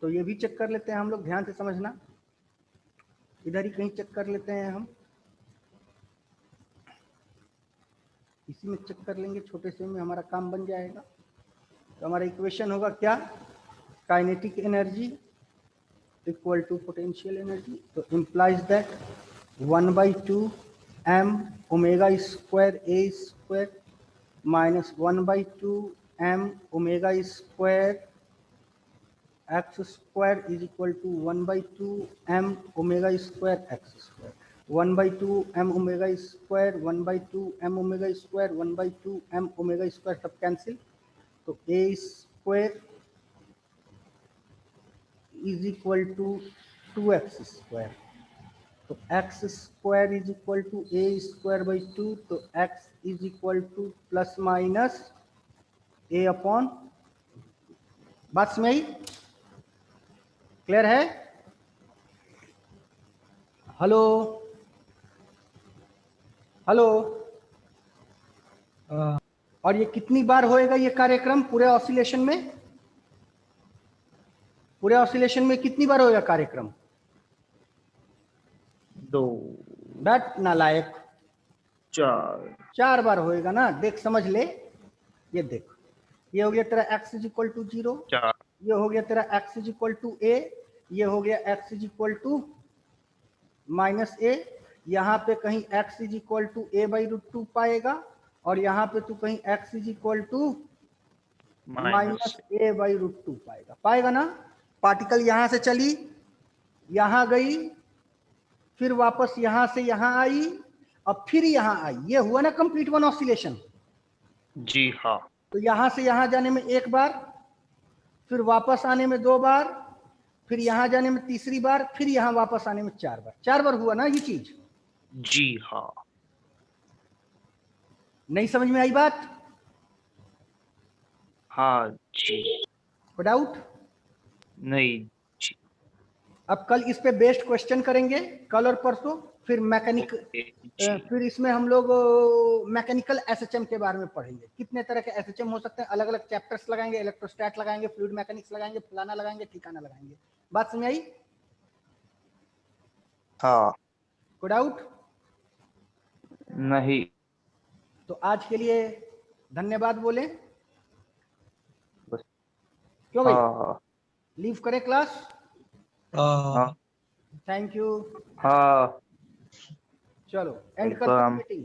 तो ये भी चेक कर लेते हैं हम लोग, ध्यान से समझना, इधर ही कहीं चेक कर लेते हैं हम, इसी में चेक कर लेंगे, छोटे से में हमारा काम बन जाएगा। तो हमारा इक्वेशन होगा क्या, kinetic energy equal to potential energy, तो implies that 1/2 m omega square a square minus 1/2 m omega square x square is equal to 1/2 m omega square x square, 1/2 m omega square 1/2 m omega square 1/2 m omega square सब cancel, तो a square is equal to 2x square, तो x square is equal to a square by 2, तो x is equal to plus minus a upon, बात समझ आई, clear है? Hello hello. और ये कितनी बार होएगा ये कार्यक्रम पूरे ऑसिलेशन में, पूरे ऑसिलेशन में कितनी बार होएगा कार्यक्रम? 2 बैट नालायक, 4 बार होएगा ना। देख समझ ले, ये देख, ये हो गया तेरा x इज इक्वल टू 0, 4 ये हो गया तेरा x is equal to a, ये हो गया x is equal to minus a, यहाँ पे कहीं x is equal to a/√2 पाएगा, और यहाँ पे तू कहीं x is equal to minus a/√2 पाएगा, पाएगा ना। पार्टिकल यहाँ से चली, यहाँ गई, फिर वापस यहाँ से यहाँ आई, अब फिर यहाँ आई, ये हुआ ना कंप्लीट वन ऑसिलेशन। जी हाँ। तो यहाँ से यहाँ जाने में 1 बार, फिर वापस आने में 2 बार, फिर यहाँ जाने में 3री बार, फिर यहाँ वापस आने में 4 बार, 4 बार हुआ ना ये चीज। जी हाँ। नहीं समझ में आई बात? हाँ जी। कोई डाउट? नहीं जी। अब कल इस पे बेस्ड क्वेश्चन करेंगे, कल और परसों, फिर मैकेनिक, जी। फिर इसमें हम लोग मैकेनिकल एसएचएम के बारे में पढ़ेंगे। कितने तरह के एसएचएम हो सकते हैं, अलग अलग चैप्टर्स लगाएंगे, इलेक्ट्रोस्टैट लगाएंगे, फ्लूइड मैकेनिक्स लगाएंगे, फलाना लगाएंगे, ठिकाना लगाएंगे। बात समझ आई? हाँ। कोई डाउट? नहीं। तो आज के लिए धन्यवाद बोले, बस। क्यों भाई? हाँ। लीव करें क्लास? हाँ। Thank you. हाँ। चलो एंड करते वेलकम। मीटिंग।